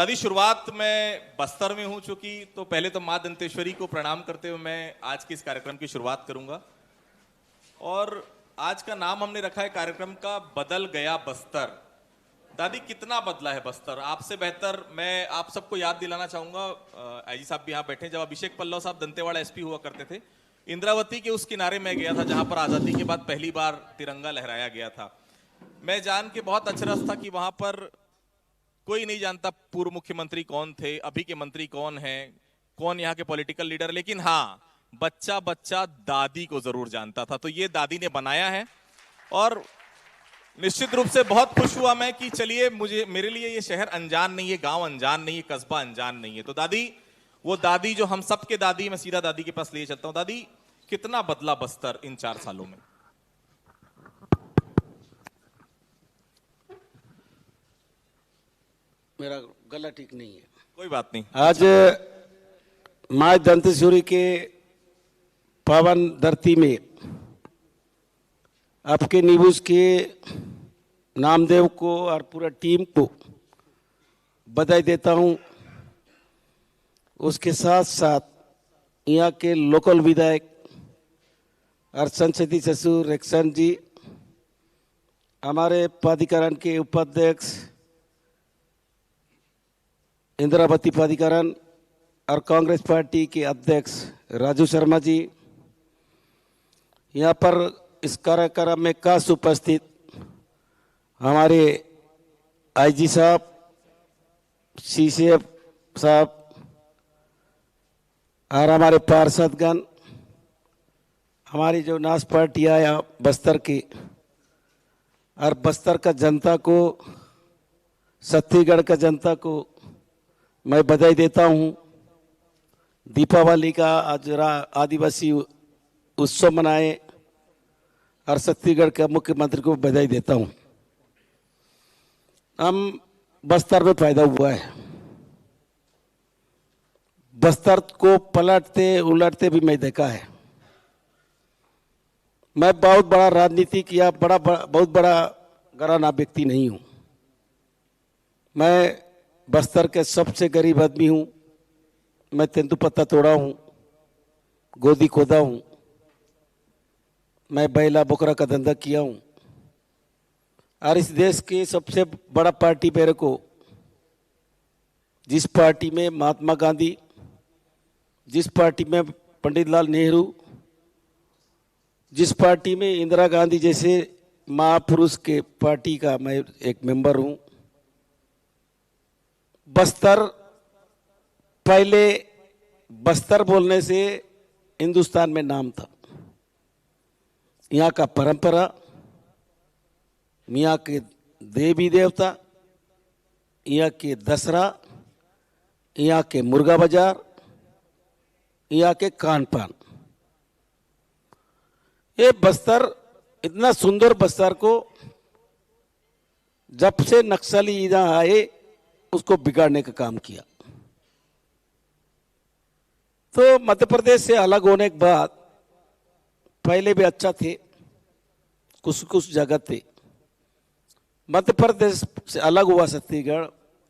दादी, शुरुआत मैं बस्तर में हूं चूंकि, तो पहले तो मां दंतेश्वरी को प्रणाम करते हुए मैं आज के इस कार्यक्रम की शुरुआत करूंगा। और आज का नाम हमने रखा है कार्यक्रम का, बदल गया बस्तर। दादी, कितना बदला है बस्तर? आपसे बेहतर मैं आप सबको याद दिलाना चाहूंगा, आईजी साहब भी यहाँ बैठे, जब अभिषेक पल्लव साहब दंतेवाड़ा एसपी हुआ करते थे, इंद्रावती के उस किनारे में गया था जहां पर आजादी के बाद पहली बार तिरंगा लहराया गया था। मैं जान के बहुत अचरज था कि वहां पर कोई नहीं जानता पूर्व मुख्यमंत्री कौन थे, अभी के मंत्री कौन हैं, कौन यहाँ के पॉलिटिकल लीडर, लेकिन हाँ, बच्चा बच्चा दादी को जरूर जानता था। तो ये दादी ने बनाया है और निश्चित रूप से बहुत खुश हुआ मैं कि चलिए, मेरे लिए ये शहर अनजान नहीं है, गांव अनजान नहीं है, कस्बा अनजान नहीं है। तो दादी, वो दादी जो हम सबके दादी, मैं सीधा दादी के पास लिए चलता हूं। दादी, कितना बदला बस्तर इन 4 सालों में? मेरा गला ठीक नहीं है। कोई बात नहीं। आज माँ दंतेश्वरी के पावन धरती में आपके न्यूज के नामदेव को और पूरा टीम को बधाई देता हूँ। उसके साथ साथ यहाँ के लोकल विधायक और संसदीय सचिव रेक्सन जी, हमारे प्राधिकरण के उपाध्यक्ष इंद्रावती प्राधिकरण और कांग्रेस पार्टी के अध्यक्ष राजू शर्मा जी, यहाँ पर इस कार्यक्रम में खास उपस्थित हमारे आईजी साहब, सीसीएफ साहब और हमारे पार्षदगण, हमारी जो नास पार्टी आया बस्तर की और बस्तर का जनता को, छत्तीसगढ़ का जनता को मैं बधाई देता हूँ। दीपावली का आज आदिवासी उत्सव मनाए और छत्तीसगढ़ के मुख्यमंत्री को बधाई देता हूँ। हम बस्तर में पैदा हुआ है, बस्तर को पलटते उलटते भी मैं देखा है। मैं बहुत बड़ा राजनीतिक या बहुत बड़ा घराना व्यक्ति नहीं हूँ। मैं बस्तर के सबसे गरीब आदमी हूँ। मैं तेंदुपत्ता तोड़ा हूँ, गोदी खोदा हूँ, मैं बैला बोकरा का धंधा किया हूँ। और इस देश की सबसे बड़ा पार्टी मेरे को, जिस पार्टी में महात्मा गांधी, जिस पार्टी में पंडित लाल नेहरू, जिस पार्टी में इंदिरा गांधी जैसे महापुरुष के पार्टी का मैं एक मेंबर हूँ। बस्तर, पहले बस्तर बोलने से हिंदुस्तान में नाम था। यहाँ का परंपरा, यहाँ के देवी देवता, यहाँ के दसरा, यहाँ के मुर्गा बाजार, यहाँ के खान पान, ये बस्तर, इतना सुंदर बस्तर को जब से नक्सली यहाँ आए उसको बिगाड़ने का काम किया। तो मध्य प्रदेश से अलग होने के बाद पहले भी अच्छा थे, कुछ कुछ जगह थे। मध्य प्रदेश से अलग हुआ छत्तीसगढ़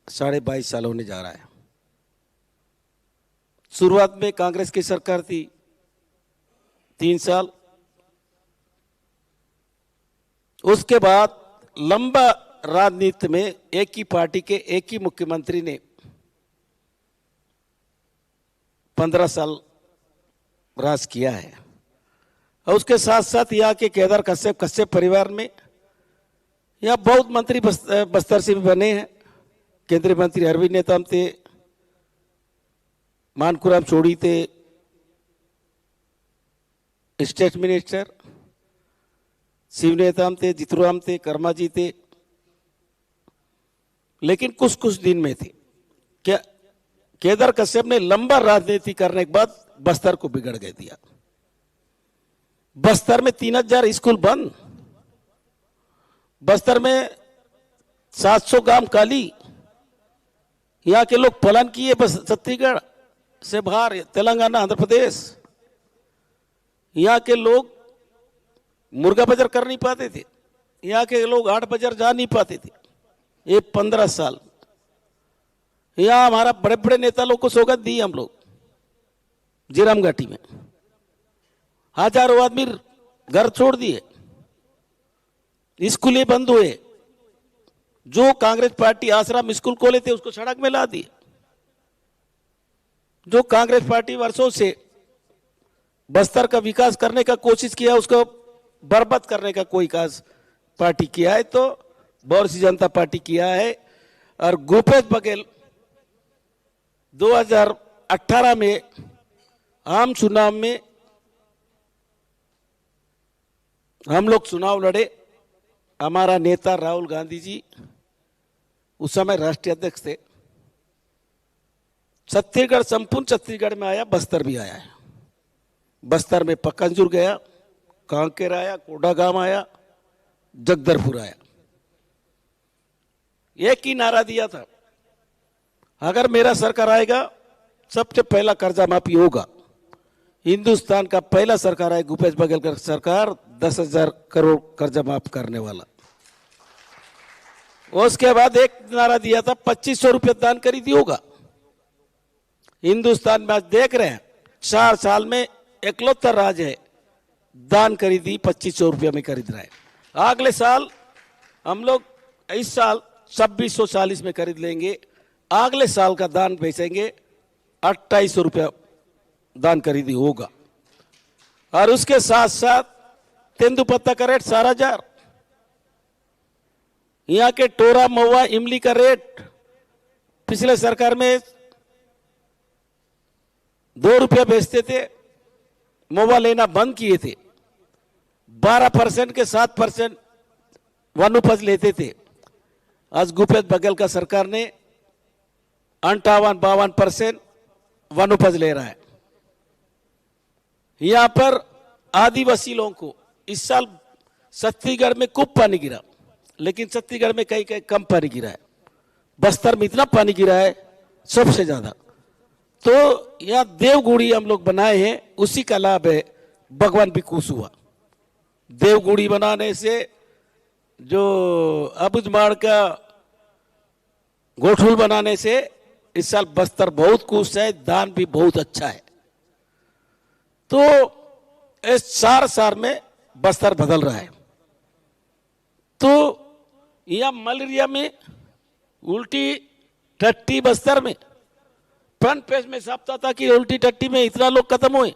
22.5 साल होने जा रहा है। शुरुआत में कांग्रेस की सरकार थी 3 साल, उसके बाद लंबा राजनीति में एक ही पार्टी के एक ही मुख्यमंत्री ने 15 साल राज किया है। और उसके साथ साथ यहाँ के केदार कश्यप परिवार में यहाँ बहुत मंत्री बस्तर से भी बने हैं। केंद्रीय मंत्री अरविंद नेताम थे, मानकुराम चोड़ी थे, स्टेट मिनिस्टर शिव नेताम थे, जितुराम थे, कर्मा जी थे। लेकिन कुछ कुछ दिन में थे क्या केदार कश्यप ने लंबा राजनीति करने के बाद बस्तर को बिगड़ गए दिया। बस्तर में 3000 स्कूल बंद, बस्तर में 700 गांव खाली। यहाँ के लोग पलायन किए बस छत्तीसगढ़ से बाहर, तेलंगाना, आंध्र प्रदेश। यहाँ के लोग मुर्गा बाजार कर नहीं पाते थे, यहाँ के लोग 8 बाजार जा नहीं पाते थे। ये 15 साल यहाँ हमारा बड़े बड़े नेता लोग को सौगात दी हम लोग जीराम घाटी में, हजारों आदमी घर छोड़ दिए, स्कूलें बंद हुए, जो कांग्रेस पार्टी आश्रम स्कूल खोले थे उसको सड़क में ला दिए। जो कांग्रेस पार्टी वर्षों से बस्तर का विकास करने का कोशिश किया उसको बर्बाद करने का कोई काज पार्टी किया है तो भारतीय जनता पार्टी किया है। और भूपेश बघेल 2018 में आम चुनाव में हम लोग चुनाव लड़े, हमारा नेता राहुल गांधी जी उस समय राष्ट्रीय अध्यक्ष थे। छत्तीसगढ़, संपूर्ण छत्तीसगढ़ में आया, बस्तर भी आया है। बस्तर में पकंजूर गया, कांकेर आया, कोडागांव आया, जगदलपुर आया। एक ही नारा दिया था, अगर मेरा सरकार आएगा सबसे पहला कर्जा माफी होगा। हिंदुस्तान का पहला सरकार है भूपेश बघेल का सरकार, 10,000 करोड़ कर्जा माफ करने वाला। उसके बाद एक नारा दिया था 2,500 रुपये दान खरीदी होगा। हिंदुस्तान में आज देख रहे हैं 4 साल में इकलौता राज्य है दान खरीदी 2,500 रुपये में खरीद रहा है। अगले साल हम लोग इस साल 2,640 में खरीद लेंगे, अगले साल का दान बेचेंगे 2,800 रुपया दान खरीदी होगा। और उसके साथ साथ तेंदुपत्ता का रेट 4,000, यहाँ के टोरा महुआ इमली का रेट पिछले सरकार में 2 रुपया बेचते थे, महुआ लेना बंद किए थे। 12% के 7% वन उपज लेते थे। आज भूपेश बघेल का सरकार ने 58-52% वन उपज ले रहा है। यहां पर आदिवासी लोगों को इस साल छत्तीसगढ़ में खूब पानी गिरा, लेकिन छत्तीसगढ़ में कहीं कहीं कम पानी गिरा है। बस्तर में इतना पानी गिरा है सबसे ज्यादा। तो यहां देवगुड़ी हम लोग बनाए हैं, उसी का लाभ है, भगवान भी खुश हुआ। देवगुड़ी बनाने से जो अबुझमाड़ का गोठुल बनाने से इस साल बस्तर बहुत खुश है, दान भी बहुत अच्छा है। तो इस 4 साल में बस्तर बदल रहा है। तो यह मलेरिया में उल्टी टट्टी बस्तर में फ्रंट पेज में छापता था कि उल्टी टट्टी में इतना लोग खत्म हुए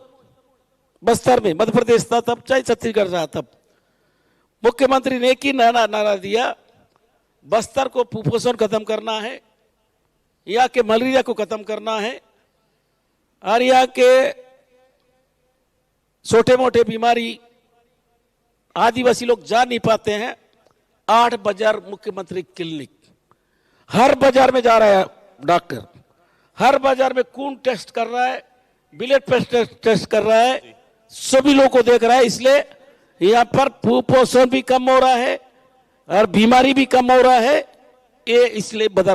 बस्तर में। मध्य प्रदेश था तब, चाहे छत्तीसगढ़ रहा तब। मुख्यमंत्री ने एक ही नारा दिया, बस्तर को कुपोषण खत्म करना है, यहाँ के मलेरिया को खत्म करना है, और यहाँ के छोटे मोटे बीमारी आदिवासी लोग जा नहीं पाते हैं। 8 बाजार मुख्यमंत्री क्लिनिक, हर बाजार में जा रहा है डॉक्टर, हर बाजार में खून टेस्ट कर रहा है, ब्लड टेस्ट कर रहा है, सभी लोगों को देख रहा है। इसलिए यहाँ पर कुपोषण भी कम हो रहा है और बीमारी भी कम हो रहा है। ये इसलिए बदल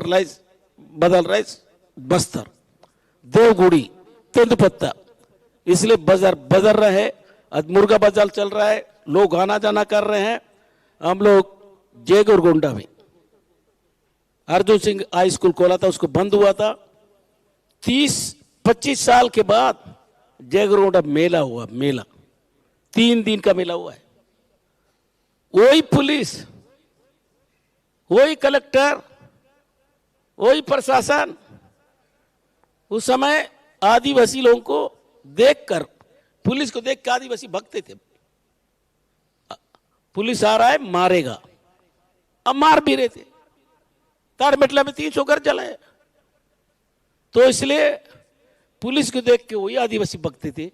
रहा है बस्तर, देवगुड़ी, तेंदुपत्ता, इसलिए बाजार बदल रहा है। आज मुर्गा बाजार चल रहा है, लोग आना जाना कर रहे हैं। हम लोग जयगोरगोंडा में अर्जुन सिंह हाई स्कूल खोला था, उसको बंद हुआ था। 30-25 साल के बाद जयगोरगोंडा मेला हुआ, मेला 3 दिन का मेला हुआ है। वही पुलिस, वही कलेक्टर, वही प्रशासन उस समय आदिवासी लोगों को देखकर, पुलिस को देख कर आदिवासी भगते थे। पुलिस आ रहा है मारेगा, अब मार भी रहे थे। तारमेटला में 300 घर जलाए। तो इसलिए पुलिस को देख के वही आदिवासी भगते थे।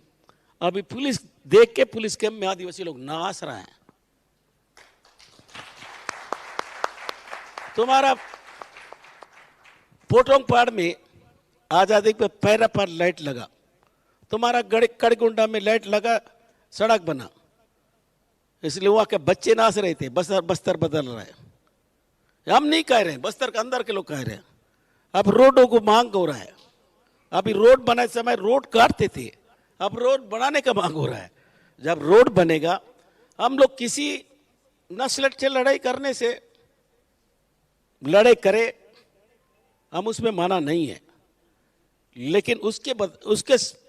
अभी पुलिस देख के पुलिस कैंप में आदिवासी लोग नाच रहे हैं। तुम्हारा पोटोंग पहाड़ में आजादी पे पैरा पर लाइट लगा, तुम्हारा कड़गुंडा में लाइट लगा, सड़क बना, इसलिए वहां के बच्चे नाच रहे थे। बस्तर बदल रहा है। हम नहीं कह रहे हैं, बस्तर के अंदर के लोग कह रहे हैं। अब रोडों को मांग हो रहा है। अभी रोड बनाए समय रोड काटते थे, अब रोड बनाने का मांग हो रहा है। जब रोड बनेगा, हम लोग किसी नस्ल से लड़ाई करने से लड़ाई करे, हम उसमें माना नहीं है, लेकिन उसके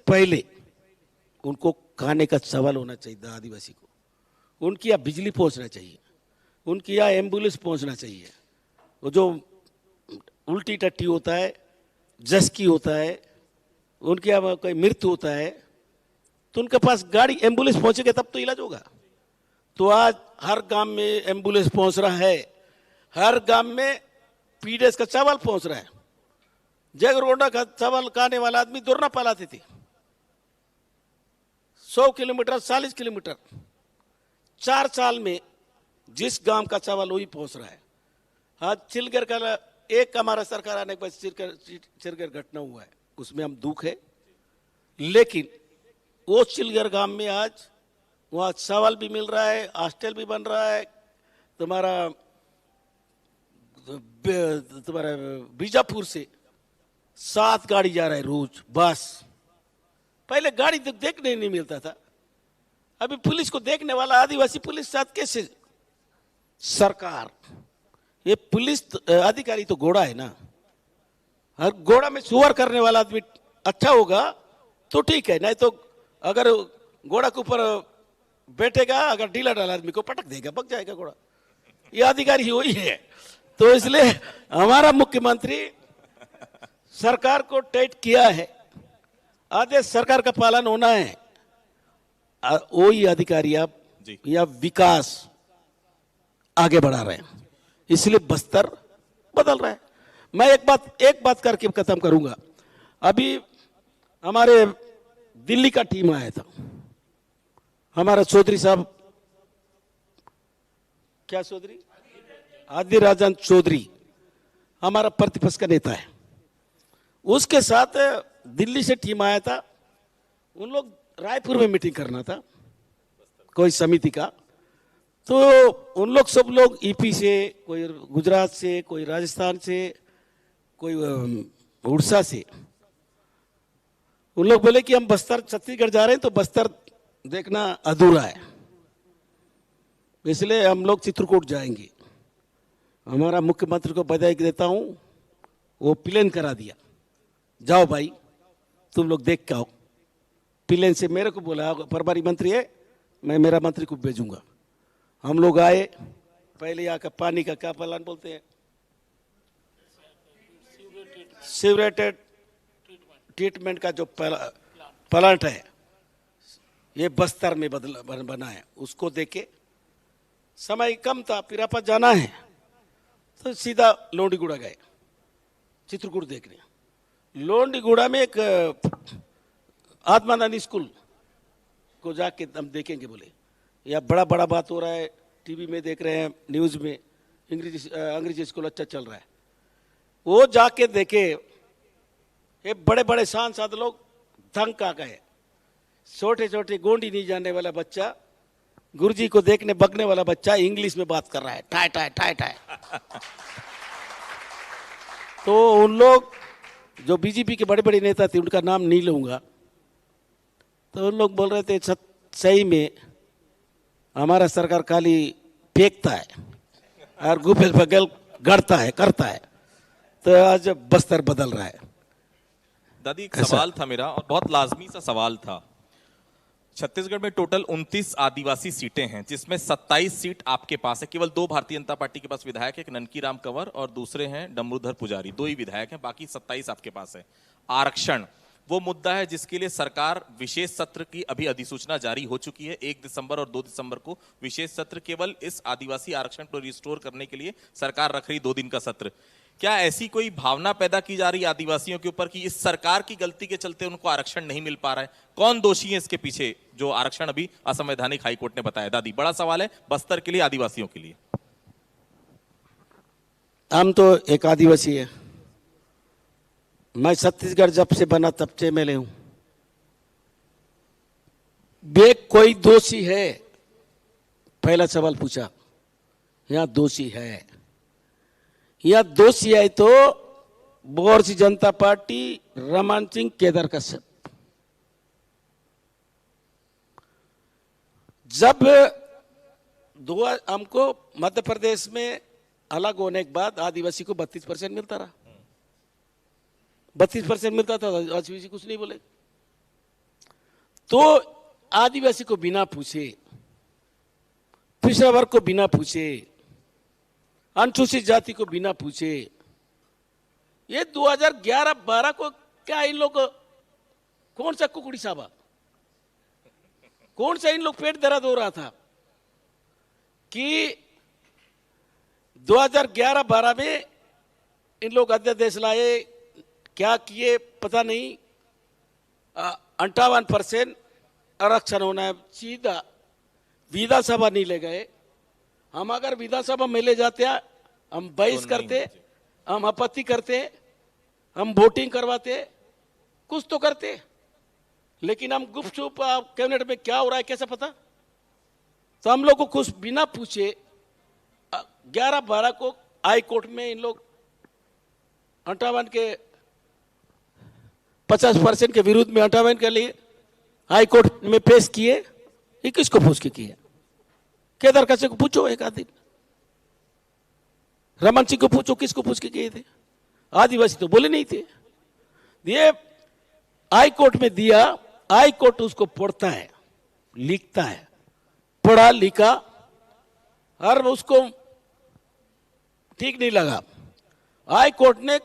पहले उनको खाने का सवाल होना चाहिए आदिवासी को, उनकी यहाँ बिजली पहुंचना चाहिए, उनकी यहाँ एम्बुलेंस पहुंचना चाहिए। वो जो उल्टी टट्टी होता है, जस्की होता है, उनके यहाँ कोई मृत्यु होता है, तो उनके पास गाड़ी एम्बुलेंस पहुंचेगा तब तो इलाज होगा। तो आज हर गांव में एम्बुलेंस पहुंच रहा है, हर गांव में पीडीएस का चावल पहुंच रहा है। जगरोडा का चावल खाने वाला आदमी दौड़ना पालाते थे 100 किलोमीटर 40 किलोमीटर, 4 साल में जिस गांव का चावल वही पहुंच रहा है। आज चिलगर का एक हमारा सरकार आने के बाद चिलगर घटना हुआ है, उसमें हम दुख है, लेकिन वो चिलगर गांव में आज वहाँ चावल भी मिल रहा है, हॉस्टल भी बन रहा है। तुम्हारा बीजापुर से 7 गाड़ी जा रहा है रोज बस। पहले गाड़ी तो देखने नहीं मिलता था, अभी पुलिस को देखने वाला आदिवासी पुलिस साथ कैसे? सरकार, ये पुलिस अधिकारी तो घोड़ा है ना, हर घोड़ा में सुअर करने वाला आदमी अच्छा होगा तो ठीक है, नहीं तो अगर घोड़ा के ऊपर बैठेगा, अगर ढीला डाला आदमी को पटक देगा, पक जाएगा घोड़ा। ये अधिकारी वही है। तो इसलिए हमारा मुख्यमंत्री सरकार को टाइट किया है, आदेश सरकार का पालन होना है। वही अधिकारी अब या विकास आगे बढ़ा रहे हैं, इसलिए बस्तर बदल रहा है। मैं एक बात करके खत्म करूंगा। अभी हमारे दिल्ली का टीम आया था, हमारा चौधरी साहब, क्या चौधरी, आदिर राजन चौधरी हमारा प्रतिपक्ष का नेता है, उसके साथ दिल्ली से टीम आया था। उन लोग रायपुर में मीटिंग करना था कोई समिति का, तो उन लोग सब लोग ईपी से, कोई गुजरात से, कोई राजस्थान से, कोई उड़ीसा से, उन लोग बोले कि हम बस्तर छत्तीसगढ़ जा रहे हैं तो बस्तर देखना अधूरा है, इसलिए हम लोग चित्रकूट जाएंगे। हमारा मुख्यमंत्री को बधाई देता हूं, वो प्लेन करा दिया, जाओ भाई तुम लोग देख के आओ। प्लेन से मेरे को बोला, प्रभारी मंत्री है, मैं मेरा मंत्री को भेजूंगा। हम लोग आए, पहले यहाँ का पानी का क्या प्लान बोलते हैं, सीवरेटेड ट्रीटमेंट का जो प्लांट है, ये बस्तर में बना है। उसको देखे, समय कम था, पिरापत जाना है, तो सीधा लोंडीगुड़ा गए चित्रकूट देखने। लोंडीगुड़ा में एक आत्मानंद स्कूल को जाके हम देखेंगे, बोले यह बड़ा बड़ा बात हो रहा है, टीवी में देख रहे हैं, न्यूज़ में, अंग्रेजी स्कूल अच्छा चल रहा है। वो जाके देखे, ये बड़े बड़े सांसद लोग दंग आ गए, छोटे छोटे गोंडी नहीं जानने वाला बच्चा, गुरुजी को देखने बगने वाला बच्चा इंग्लिश में बात कर रहा है, टाय टाय टाय टाय। तो उन लोग जो बीजेपी के बड़े बड़े नेता थे, उनका नाम नहीं लूंगा, तो उन लोग बोल रहे थे सही में हमारा सरकार खाली फेंकता है और गुफे बगल गढ़ता है, करता है। तो आज बस्तर बदल रहा है। दादी, एक सवाल था मेरा, और बहुत लाजमी सा सवाल था। छत्तीसगढ़ में टोटल 29 आदिवासी सीटें हैं, जिसमें 27 सीट आपके पास है। केवल 2 भारतीय जनता पार्टी के पास विधायक है, एक ननकी राम कंवर और दूसरे हैं डमरूधर पुजारी, 2 ही विधायक हैं, बाकी 27 आपके पास है। आरक्षण वो मुद्दा है जिसके लिए सरकार विशेष सत्र की अभी अधिसूचना जारी हो चुकी है। 1 दिसंबर और 2 दिसंबर को विशेष सत्र, केवल इस आदिवासी आरक्षण को रिस्टोर करने के लिए सरकार रख रही 2 दिन का सत्र। क्या ऐसी कोई भावना पैदा की जा रही है आदिवासियों के ऊपर कि इस सरकार की गलती के चलते उनको आरक्षण नहीं मिल पा रहा है? कौन दोषी है इसके पीछे जो आरक्षण अभी असंवैधानिक हाईकोर्ट ने बताया? दादी, बड़ा सवाल है बस्तर के लिए, आदिवासियों के लिए। हम तो एक आदिवासी है, मैं छत्तीसगढ़ जब से बना तब से मैं हूं। बे कोई दोषी है? पहला सवाल पूछा, यहां दोषी है? यह दोषी है तो भारतीय जनता पार्टी, रमन सिंह, केदार कश्यप। जब हमको मध्य प्रदेश में अलग होने के बाद आदिवासी को 32% मिलता रहा, 32% मिलता था, आज भी कुछ नहीं बोले। तो आदिवासी को बिना पूछे, पिछड़ा वर्ग को बिना पूछे, अनुसूचित जाति को बिना पूछे, ये 2011-12 को क्या इन लोग कौन सा कुकुड़ी साबा, कौन सा इन लोग पेट दर्द हो रहा था कि 2011-12 में इन लोग अध्यादेश लाए, क्या किए पता नहीं, 58% आरक्षण होना है, सीधा विधानसभा नहीं ले गए। हम अगर विधानसभा में ले जाते हम बहस करते, हम आपत्ति करते, हम वोटिंग करवाते, कुछ तो करते, लेकिन हम गुपचुप कैबिनेट में क्या हो रहा है कैसे पता। तो हम लोग को कुछ बिना पूछे 11-12 को हाई कोर्ट में इन लोग 58 के 50% के विरुद्ध में 58 के लिए हाई कोर्ट में पेश किए। ये किसको पूछ के किए? केदार कसे को पूछो, एक आदमी रमन सिंह को पूछो, किसको पूछ के किए थे? आदिवासी तो बोले नहीं थे। ये हाई कोर्ट में दिया, हाई कोर्ट उसको पढ़ता है, लिखता है, पढ़ा लिखा, और उसको ठीक नहीं लगा। हाई कोर्ट ने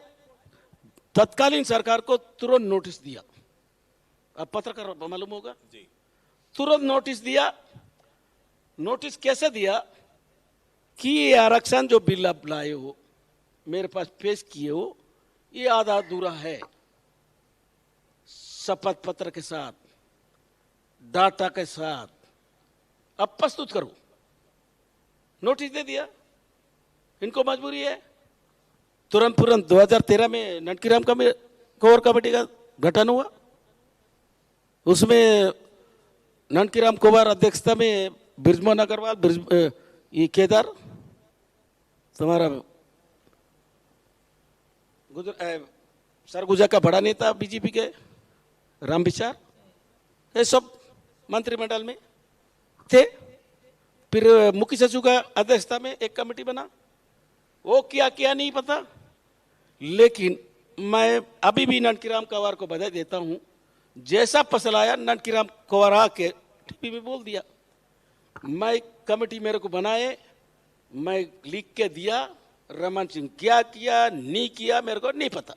तत्कालीन सरकार को तुरंत नोटिस दिया। अब पत्रकार मालूम होगा जी, तुरंत नोटिस दिया। नोटिस कैसे दिया कि ये आरक्षण जो बिल आप लाए हो, मेरे पास पेश किए हो, ये आधा अधूरा है, शपथ पत्र के साथ, डाटा के साथ, अब प्रस्तुत करो। नोटिस दे दिया। इनको मजबूरी है। तुरंत 2013 में ननकीराम कोर कमेटी का गठन हुआ। उसमें ननकीराम कोवर अध्यक्षता में ब्रिजमोहन अग्रवाल, ये केदार, तुम्हारा सरगुजा का बड़ा नेता बीजेपी के राम विचार, ये सब मंत्रिमंडल में थे। फिर मुख्य सचिव का अध्यक्षता में एक कमेटी बना। वो क्या नहीं पता, लेकिन मैं अभी भी ननकीराम कोवर को बधाई देता हूं। जैसा पसल आया, ननकीराम कोवर आके टीवी में बोल दिया, मैं कमेटी मेरे को बनाए, मैं लिख के दिया, रमन सिंह क्या किया नहीं किया मेरे को नहीं पता।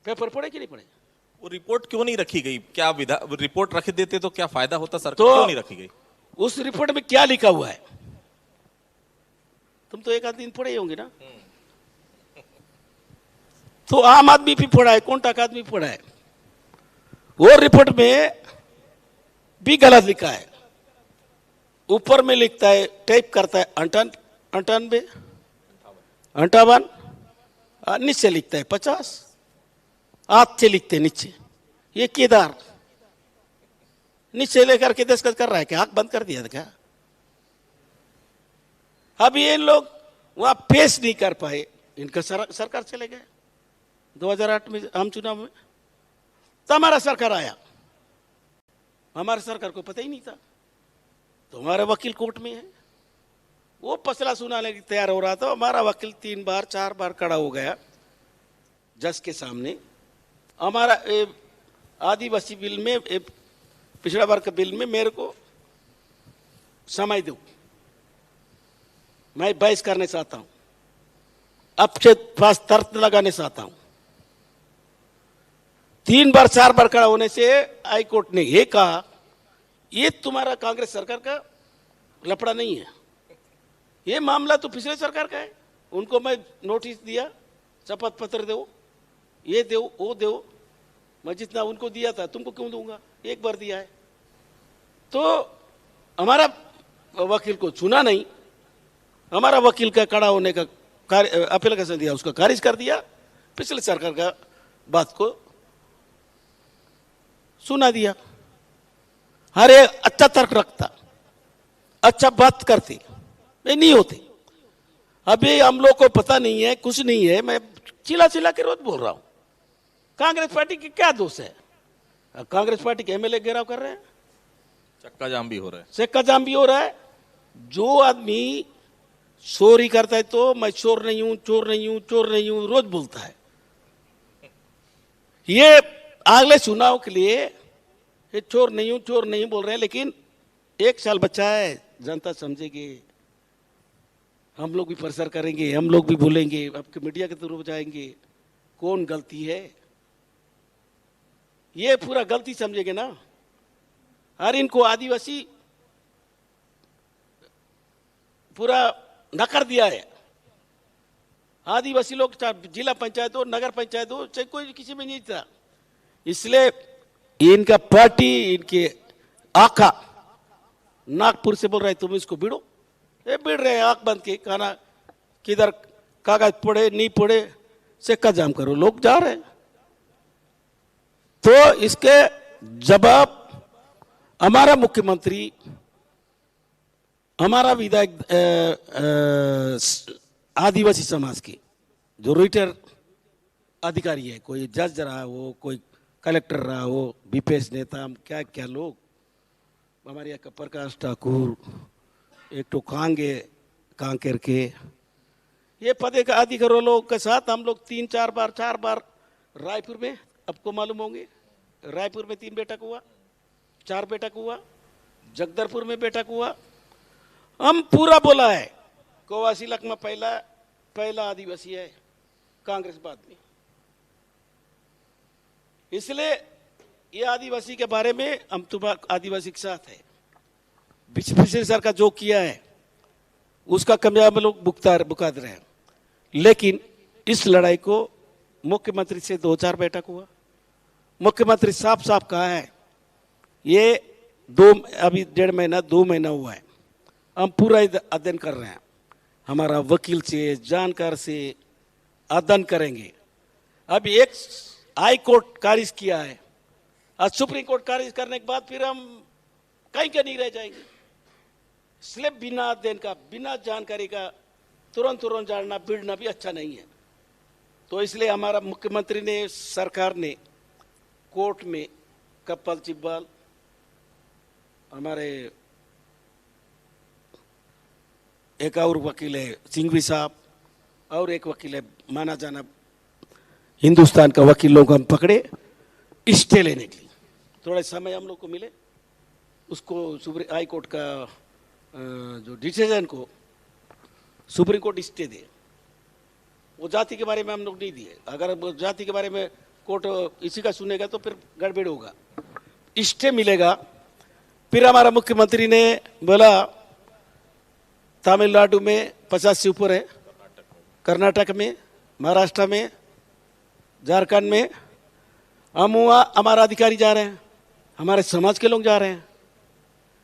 पेपर पढ़े कि नहीं पढ़े? वो रिपोर्ट क्यों नहीं रखी गई? क्या रिपोर्ट रख देते तो क्या फायदा होता सर? तो क्यों नहीं रखी गई? उस रिपोर्ट में क्या लिखा हुआ है? तुम तो एक आध दिन पढ़े ही होंगे ना। तो आम आदमी भी पढ़ा है, कॉन्टैक्ट आदमी भी पढ़ा है। वो रिपोर्ट में भी गलत लिखा है। ऊपर में लिखता है, टाइप करता है 98, 58, नीचे लिखता है 50, हाथ से लिखते नीचे। ये केदार नीचे लेकर के दस्तखत कर रहा है, क्या आंख बंद कर दिया था क्या? अब ये लोग वहां पेश नहीं कर पाए, इनका सरकार चले गए 2008 में आम चुनाव में। तो हमारा सरकार आया, हमारे सरकार को पता ही नहीं था। तो हमारा वकील कोर्ट में है, वो फैसला सुनाने के तैयार हो रहा था। हमारा वकील 3 बार 4 बार खड़ा हो गया जज के सामने। हमारा आदिवासी बिल में, पिछड़ा वर्ग बिल में मेरे को समय दो, मैं बहस करने चाहता हूं, आपके पास तर्क लगाने चाहता हूं। 3 बार 4 बार खड़ा होने से हाई कोर्ट ने ये कहा, ये तुम्हारा कांग्रेस सरकार का लफड़ा नहीं है, ये मामला तो पिछले सरकार का है। उनको मैं नोटिस दिया, शपथ पत्र दो, ये दो वो दो, मैं जितना उनको दिया था तुमको क्यों दूंगा, एक बार दिया है। तो हमारा वकील को चुना नहीं, हमारा वकील का खड़ा होने का एप्लीकेशन दिया, उसका खारिज कर दिया। पिछले सरकार का बात को सुना दिया। अरे अच्छा तर्क रखता, अच्छा बात करते, नहीं होते। अभी हम लोग को पता नहीं है, कुछ नहीं है। मैं चिल्ला चिल्ला के रोज बोल रहा हूं, कांग्रेस पार्टी की क्या दोष है? कांग्रेस पार्टी के एमएलए घेराव कर रहे हैं, चक्का जाम भी हो रहा है, चक्का जाम भी हो रहा है। जो आदमी चोरी करता है तो मैं चोर नहीं हूं, चोर नहीं हूं, चोर नहीं हूं रोज बोलता है, ये अगले चुनाव के लिए ये चोर नहीं बोल रहे हैं, लेकिन 1 साल बचा है, जनता समझेगी, हम लोग भी प्रचार करेंगे, हम लोग भी बोलेंगे, आपके मीडिया के थ्रू जाएंगे कौन गलती है, ये पूरा गलती समझेंगे ना। और इनको आदिवासी पूरा नकार दिया है। आदिवासी लोग चाहे जिला पंचायत हो, नगर पंचायत हो, चाहे कोई किसी में नहीं था। इसलिए इनका पार्टी, इनके आका नागपुर से बोल रहे तुम इसको भिड़ो, ये भिड़ रहे हैं आंख बंद के, खाना किधर कागज पड़े नहीं पड़े सिक्का जाम करो, लोग जा रहे हैं। तो इसके जवाब हमारा मुख्यमंत्री, हमारा विधायक आदिवासी समाज के जो रिटायर अधिकारी है, कोई जज रहा हो, कोई कलेक्टर रहा हो, बीपीएस नेता, क्या क्या लोग, हमारे यहाँ प्रकाश ठाकुर, एक तो कांकेर के, ये पदे का अधिकारों लोग के साथ हम लोग 4 बार रायपुर में, आपको मालूम होंगे, रायपुर में 3 बैठक हुआ, 4 बैठक हुआ, जगदलपुर में बैठक हुआ। हम पूरा बोला है कोवासी लकमा पहला आदिवासी है, कांग्रेस बाद में। इसलिए ये आदिवासी के बारे में हम तुम्हारा आदिवासी के साथ है। पिछली सरकार जो किया है उसका कमियाब लोग भुगत रहे हैं, लेकिन इस लड़ाई को मुख्यमंत्री से 2-4 बैठक हुआ, मुख्यमंत्री साफ कहा है, ये अभी 1.5 महीना 2 महीना हुआ है, हम पूरा अध्ययन कर रहे हैं, हमारा वकील से जानकार से अध्ययन करेंगे। अब एक हाई कोर्ट खारिज किया है, आज सुप्रीम कोर्ट खारिज करने के बाद फिर हम कहीं का नहीं रह जाएंगे। इसलिए बिना अध्ययन का, बिना जानकारी का तुरंत जानना भिड़ना भी अच्छा नहीं है। तो इसलिए हमारा मुख्यमंत्री ने, सरकार ने कोर्ट में कपिल सिब्बल, हमारे एक और वकील है सिंघवी साहब, और एक वकील है माना जाना हिंदुस्तान का वकील, लोग हम पकड़े स्टे लेने के लिए। थोड़ा समय हम लोग को मिले, उसको हाई कोर्ट का जो डिसीजन को सुप्रीम कोर्ट स्टे दे। वो जाति के बारे में हम लोग नहीं दिए, अगर वो जाति के बारे में कोर्ट इसी का सुनेगा तो फिर गड़बड़ होगा, स्टे मिलेगा। फिर हमारा मुख्यमंत्री ने बोला तमिलनाडु में 50 से ऊपर है, कर्नाटक में, महाराष्ट्र में, झारखंड में, हम वहाँ हमारा अधिकारी जा रहे हैं, हमारे समाज के लोग जा रहे हैं,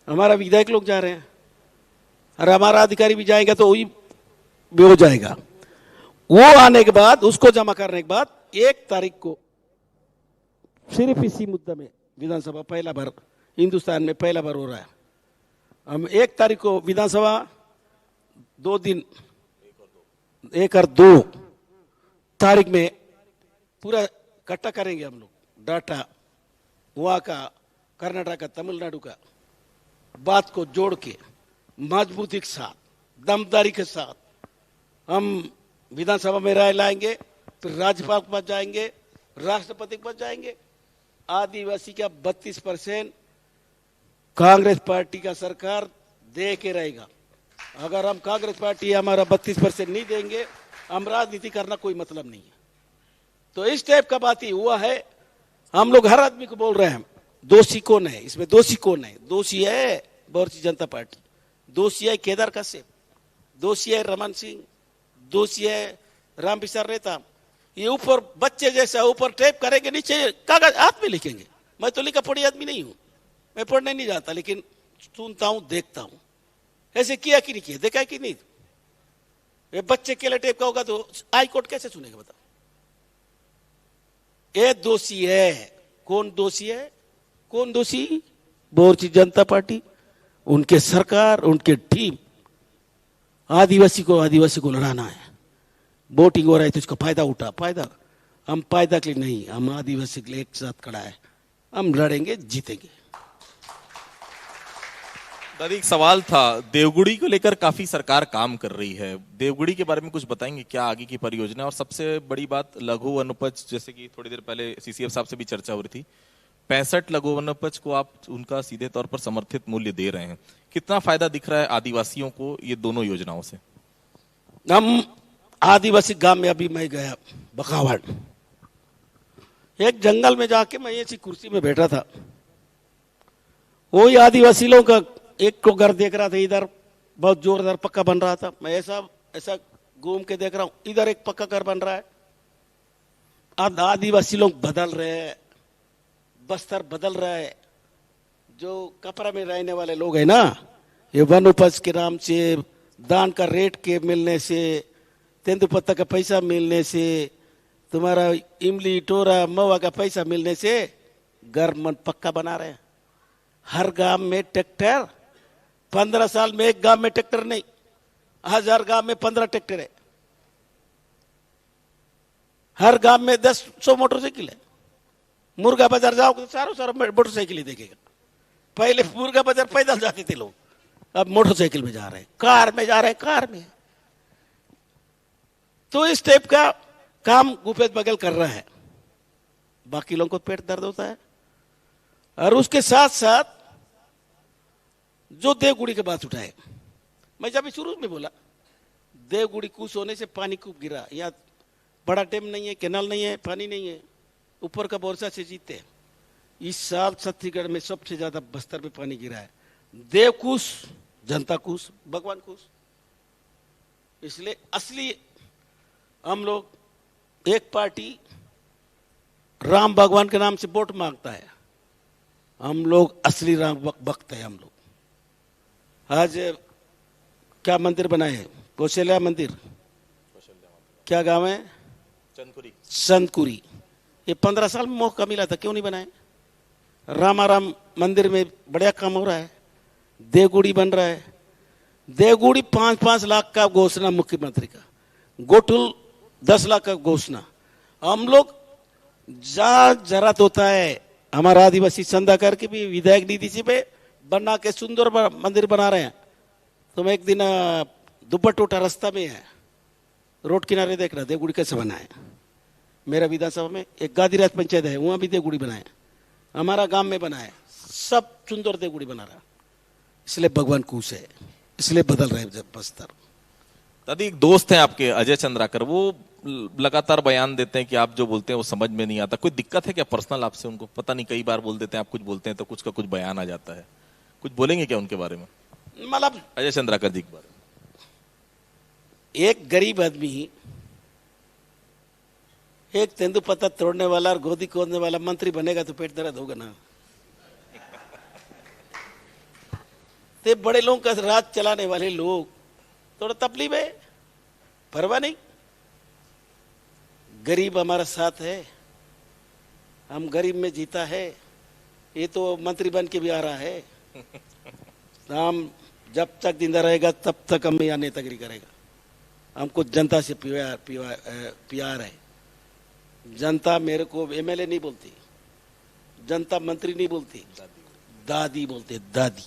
हमारा विधायक लोग जा रहे हैं, और हमारा अधिकारी भी जाएगा तो वही भी हो जाएगा। वो आने के बाद, उसको जमा करने के बाद 1 तारीख को सिर्फ इसी मुद्दे में विधानसभा पहला बार, हिंदुस्तान में पहला बार हो रहा है। हम 1 तारीख को विधानसभा 2 दिन, 1 और 2 तारीख में पूरा इकट्ठा करेंगे हम लोग डाटा, वहाँ का, कर्नाटक का, तमिलनाडु का, बात को जोड़ के मजबूती के साथ, दमदारी के साथ हम विधानसभा में राय लाएंगे, फिर राज्यपाल के पास जाएंगे, राष्ट्रपति के पास जाएंगे। आदिवासी का 32% कांग्रेस पार्टी का सरकार दे के रहेगा। अगर हम कांग्रेस पार्टी हमारा 32% नहीं देंगे, हम राजनीति करना कोई मतलब नहीं है। तो इस टाइप का बात ही हुआ है। हम लोग हर आदमी को बोल रहे हैं, दोषी कौन है इसमें, दोषी कौन है? दोषी है भारतीय जनता पार्टी, दोषी है केदार कश्यप, दोषी है रमन सिंह, दोषी है रामविचार नेता। ये ऊपर बच्चे जैसा ऊपर टाइप करेंगे, नीचे कागज हाथ में लिखेंगे। मैं तो लिखा पढ़ी आदमी नहीं हूं, मैं पढ़ने नहीं जाता, लेकिन सुनता हूं, देखता हूं। ऐसे किया कि नहीं किया, देखा कि नहीं? ये बच्चे के लिए टाइप का होगा तो हाई कोर्ट कैसे सुनेगा बता? ये दोषी है। कौन दोषी है? कौन दोषी? भारतीय जनता पार्टी, उनके सरकार, उनके टीम। आदिवासी को लड़ाना है। वोटिंग हो रहा है तो इसका फायदा उठा, फायदा हम फायदा के लिए नहीं, हम आदिवासी के लिए एक साथ खड़ा है, हम लड़ेंगे, जीतेंगे। दादी एक सवाल था, देवगुड़ी को लेकर काफी सरकार काम कर रही है, देवगुड़ी के बारे में कुछ बताएंगे क्या आगे की परियोजना है? और सबसे बड़ी बात लघु वनोपज, जैसे कि थोड़ी देर पहले सीसीएफ साहब से भी चर्चा हो रही थी, 65 लघु वनोपज को आप उनका सीधे तौर पर समर्थित मूल्य दे रहे हैं, कितना फायदा दिख रहा है आदिवासियों को ये दोनों योजनाओं से? हम आदिवासी गांव में अभी मैं गया बकावट, एक जंगल में जाके मैं ऐसी कुर्सी में बैठा था, वही आदिवासी लोगों का एक को घर देख रहा था, इधर बहुत जोरदार पक्का बन रहा था, मैं ऐसा ऐसा घूम के देख रहा हूं, इधर एक पक्का घर बन रहा है। आदिवासी लोग बदल रहे हैं, बस्तर बदल रहा है। जो कपड़ा में रहने वाले लोग हैं ना, ये वन उपज के नाम से, दान का रेट के मिलने से, तेंदुपत्ता का पैसा मिलने से, तुम्हारा इमली टोरा मवा का पैसा मिलने से घर मन पक्का बना रहे हैं। हर गांव में ट्रैक्टर, 15 साल में एक गांव में ट्रैक्टर नहीं, 1000 गांव में 15 ट्रैक्टर है। हर गांव में 10-100 मोटरसाइकिल है। मुर्गा बाजार जाओगे तो सारों मोटरसाइकिल ही देखेगा। पहले मुर्गा बाजार पैदल जाते थे लोग, अब मोटरसाइकिल में जा रहे हैं, कार में जा रहे हैं, कार में। तो इस टाइप का काम भूपेश बघेल कर रहा है। बाकी लोगों को पेट दर्द होता है। और उसके साथ साथ जो देवगुड़ी की बात उठाए, मैं जब शुरू में बोला देवगुड़ी कुछ होने से पानी खूब गिरा, या बड़ा डैम नहीं है, कैनाल नहीं है, पानी नहीं है, ऊपर का वर्षा से जीते। इस साल छत्तीसगढ़ में सबसे ज्यादा बस्तर में पानी गिरा है। देव खुश, जनता खुश, भगवान खुश। इसलिए असली हम लोग, एक पार्टी राम भगवान के नाम से वोट मांगता है, हम लोग असली राम भक्त है। हम लोग आज क्या मंदिर बनाए हैं, कौशल्या मंदिर, क्या गांव है, चंदकुरी। ये 15 साल में मौका मिला था, क्यों नहीं बनाए? रामाराम मंदिर में बढ़िया काम हो रहा है। देवगुड़ी बन रहा है। देवगुड़ी 5-5 लाख का घोषणा मुख्यमंत्री का, गोठुल 10 लाख का घोषणा। हम लोग जहां जरूरत होता है, हमारा आदिवासी चंदा करके भी विधायक निधि से पे बना के सुंदर मंदिर बना रहे हैं। तो मैं एक दिन दुब्बा-टोटा रास्ता में है, रोड किनारे देख रहा देवगुड़ी कैसे बना है। मेरा विधानसभा में एक गादीराज पंचायत है, वहां भी देवगुड़ी बनाए, हमारा गांव में बनाए, सब सुंदर देवगुड़ी बना रहा। इसलिए भगवान खुश है, इसलिए बदल रहे हैं बस्तर। दादी एक दोस्त हैं आपके, अजय चंद्राकर, वो लगातार बयान देते हैं कि आप जो बोलते हैं वो समझ में नहीं आता। कोई दिक्कत है क्या पर्सनल आपसे उनको? पता नहीं, कई बार बोल देते हैं, आप कुछ बोलते हैं तो कुछ का कुछ बयान आ जाता है। कुछ बोलेंगे क्या उनके बारे में, मतलब अजय चंद्राकर जी के बारे में? एक गरीब आदमी, एक तेंदुपत्ता तोड़ने वाला और गोदी खोदने वाला मंत्री बनेगा तो पेट दर्द होगा ना। ते बड़े लोगों का राज चलाने वाले लोग थोड़ा तकलीफ है, परवाह नहीं। गरीब हमारा साथ है, हम गरीब में जीता है। ये तो मंत्री बन के भी आ रहा है। हम जब तक जिंदा रहेगा तब तक हम यहाँ नेतागिरी करेगा। हमको जनता से प्यार है। जनता मेरे को एमएलए नहीं बोलती, जनता मंत्री नहीं बोलती, दादी बोलते, दादी।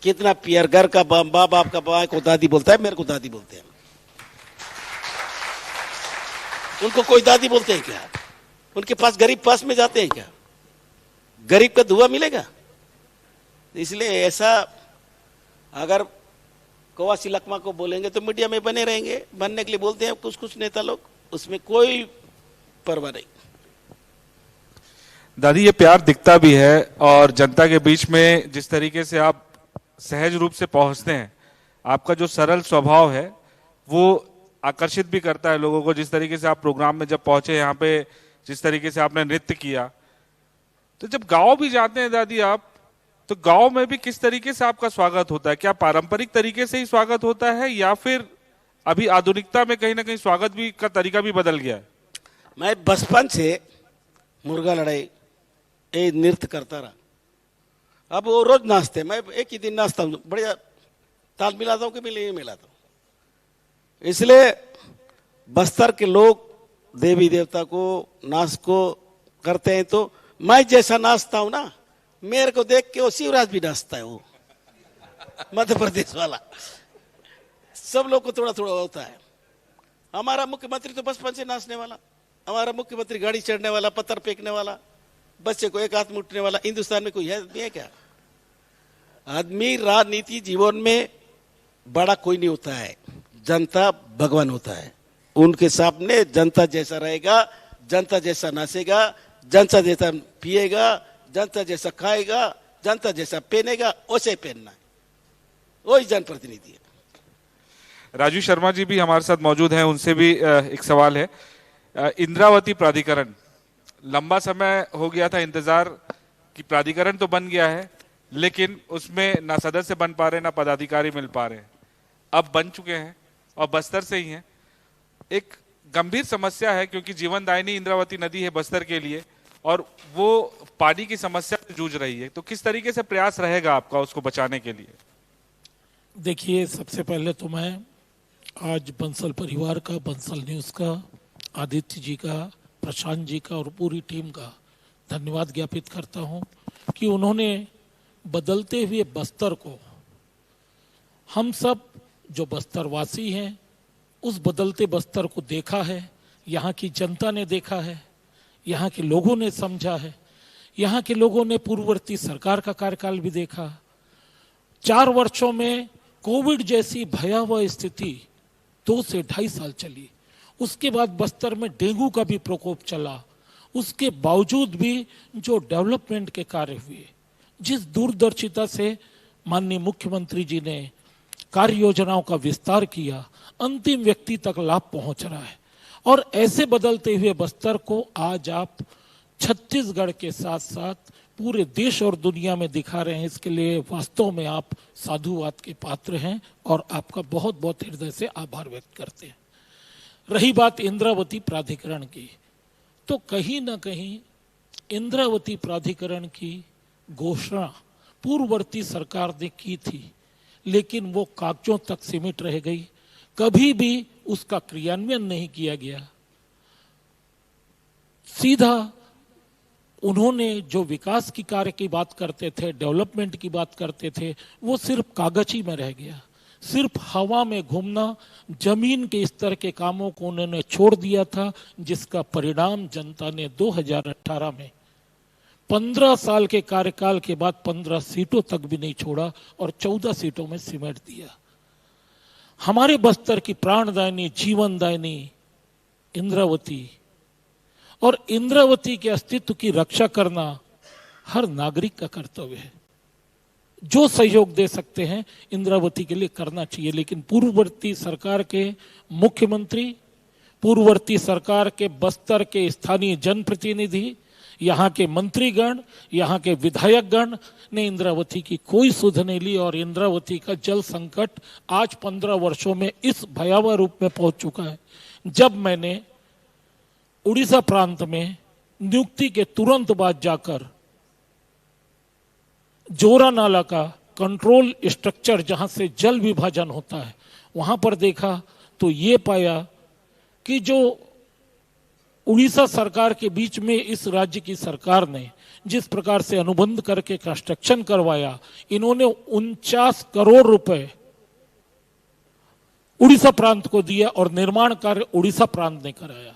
कितना प्यार, घर का बाप का बाप को दादी बोलता है, मेरे को दादी बोलते हैं। उनको कोई दादी बोलते हैं क्या? उनके पास गरीब पास में जाते हैं क्या? गरीब का दुआ मिलेगा? इसलिए ऐसा अगर कवासी लकमा को बोलेंगे तो मीडिया में बने रहेंगे, बनने के लिए बोलते हैं कुछ नेता लोग, उसमें कोई परवाह नहीं। दादी ये प्यार दिखता भी है, और जनता के बीच में जिस तरीके से आप सहज रूप से पहुंचते हैं, आपका जो सरल स्वभाव है वो आकर्षित भी करता है लोगों को। जिस तरीके से आप प्रोग्राम में जब पहुंचे यहाँ पे, जिस तरीके से आपने नृत्य किया, तो जब गांव भी जाते हैं दादी आप, तो गांव में भी किस तरीके से आपका स्वागत होता है? क्या पारंपरिक तरीके से ही स्वागत होता है, या फिर अभी आधुनिकता में कहीं ना कहीं स्वागत भी का तरीका भी बदल गया है? मैं बचपन से मुर्गा लड़ाई ये नृत्य करता रहा। अब वो रोज नाचते, मैं एक ही दिन नाचता हूँ, बढ़िया ताल मिलाता हूँ कि नहीं मिलाता हूँ। इसलिए बस्तर के लोग देवी देवता को नाच को करते हैं, तो मैं जैसा नाचता हूँ ना, मेरे को देख के वो शिवराज भी नाचता है। वो मध्य प्रदेश वाला, सब लोग को थोड़ा थोड़ा होता है। हमारा मुख्यमंत्री तो बचपन से नाचने वाला, हमारा मुख्यमंत्री गाड़ी चढ़ने वाला, पत्थर फेंकने वाला, बच्चे को एक हाथ में उठने वाला। हिंदुस्तान में कोई आदमी है क्या? आदमी राजनीति जीवन में बड़ा कोई नहीं होता है, जनता भगवान होता है। उनके सामने जनता जैसा रहेगा, जनता जैसा नाचेगा, जनता जैसा पिएगा, जनता जैसा खाएगा, जनता जैसा पहनेगा, वैसे पहनना है, वही जनप्रतिनिधि है। राजू शर्मा जी भी हमारे साथ मौजूद हैं, उनसे भी एक सवाल है। इंद्रावती प्राधिकरण, लंबा समय हो गया था इंतजार कि प्राधिकरण तो बन गया है, लेकिन उसमें ना सदस्य बन पा रहे, ना पदाधिकारी मिल पा रहे। अब बन चुके हैं और बस्तर से ही हैं। एक गंभीर समस्या है क्योंकि जीवनदायिनी इंद्रावती नदी है बस्तर के लिए और वो पानी की समस्या से जूझ रही है। तो किस तरीके से प्रयास रहेगा आपका उसको बचाने के लिए? देखिए, सबसे पहले तो मैं आज बंसल परिवार का, बंसल न्यूज़ का, आदित्य जी का, प्रशांत जी का और पूरी टीम का धन्यवाद ज्ञापित करता हूं कि उन्होंने बदलते हुए बस्तर को, हम सब जो बस्तर वासी हैं उस बदलते बस्तर को देखा है, यहाँ की जनता ने देखा है, यहाँ के लोगों ने समझा है, यहाँ के लोगों ने पूर्ववर्ती सरकार का कार्यकाल भी देखा। 4 वर्षों में कोविड जैसी भयावह स्थिति 2 से 2.5 साल चली, उसके बाद बस्तर में डेंगू का भी प्रकोप चला, उसके बावजूद भी जो डेवलपमेंट के कार्य हुए, जिस दूरदर्शिता से माननीय मुख्यमंत्री जी ने कार्य योजनाओं का विस्तार किया, अंतिम व्यक्ति तक लाभ पहुंच रहा है। और ऐसे बदलते हुए बस्तर को आज आप छत्तीसगढ़ के साथ साथ पूरे देश और दुनिया में दिखा रहे हैं। इसके लिए वास्तव में आप साधुवाद के पात्र हैं और आपका बहुत बहुत हृदय से आभार व्यक्त करते हैं। रही बात इंद्रावती प्राधिकरण की, तो कहीं ना कहीं इंद्रावती प्राधिकरण की घोषणा पूर्ववर्ती सरकार ने की थी, लेकिन वो कागजों तक सीमित रह गई, कभी भी उसका क्रियान्वयन नहीं किया गया। सीधा उन्होंने जो विकास की कार्य की बात करते थे, डेवलपमेंट की बात करते थे, वो सिर्फ कागज ही में रह गया। सिर्फ हवा में घूमना, जमीन के स्तर के कामों को उन्होंने छोड़ दिया था, जिसका परिणाम जनता ने 2018 में 15 साल के कार्यकाल के बाद 15 सीटों तक भी नहीं छोड़ा और 14 सीटों में सिमट दिया। हमारे बस्तर की प्राणदायिनी, जीवनदायिनी इंद्रावती, और इंद्रावती के अस्तित्व की रक्षा करना हर नागरिक का कर्तव्य है। जो सहयोग दे सकते हैं इंद्रावती के लिए करना चाहिए, लेकिन पूर्ववर्ती सरकार के मुख्यमंत्री, पूर्ववर्ती सरकार के बस्तर के स्थानीय जनप्रतिनिधि, यहाँ के मंत्रीगण, यहाँ के विधायकगण ने इंद्रावती की कोई सुध नहीं ली और इंद्रावती का जल संकट आज 15 वर्षों में इस भयावह रूप में पहुंच चुका है। जब मैंने उड़ीसा प्रांत में नियुक्ति के तुरंत बाद जाकर जोरा नाला का कंट्रोल स्ट्रक्चर, जहां से जल विभाजन होता है, वहां पर देखा तो ये पाया कि जो उड़ीसा सरकार के बीच में इस राज्य की सरकार ने जिस प्रकार से अनुबंध करके कंस्ट्रक्शन करवाया, इन्होंने 49 करोड़ रुपए उड़ीसा प्रांत को दिया और निर्माण कार्य उड़ीसा प्रांत ने कराया।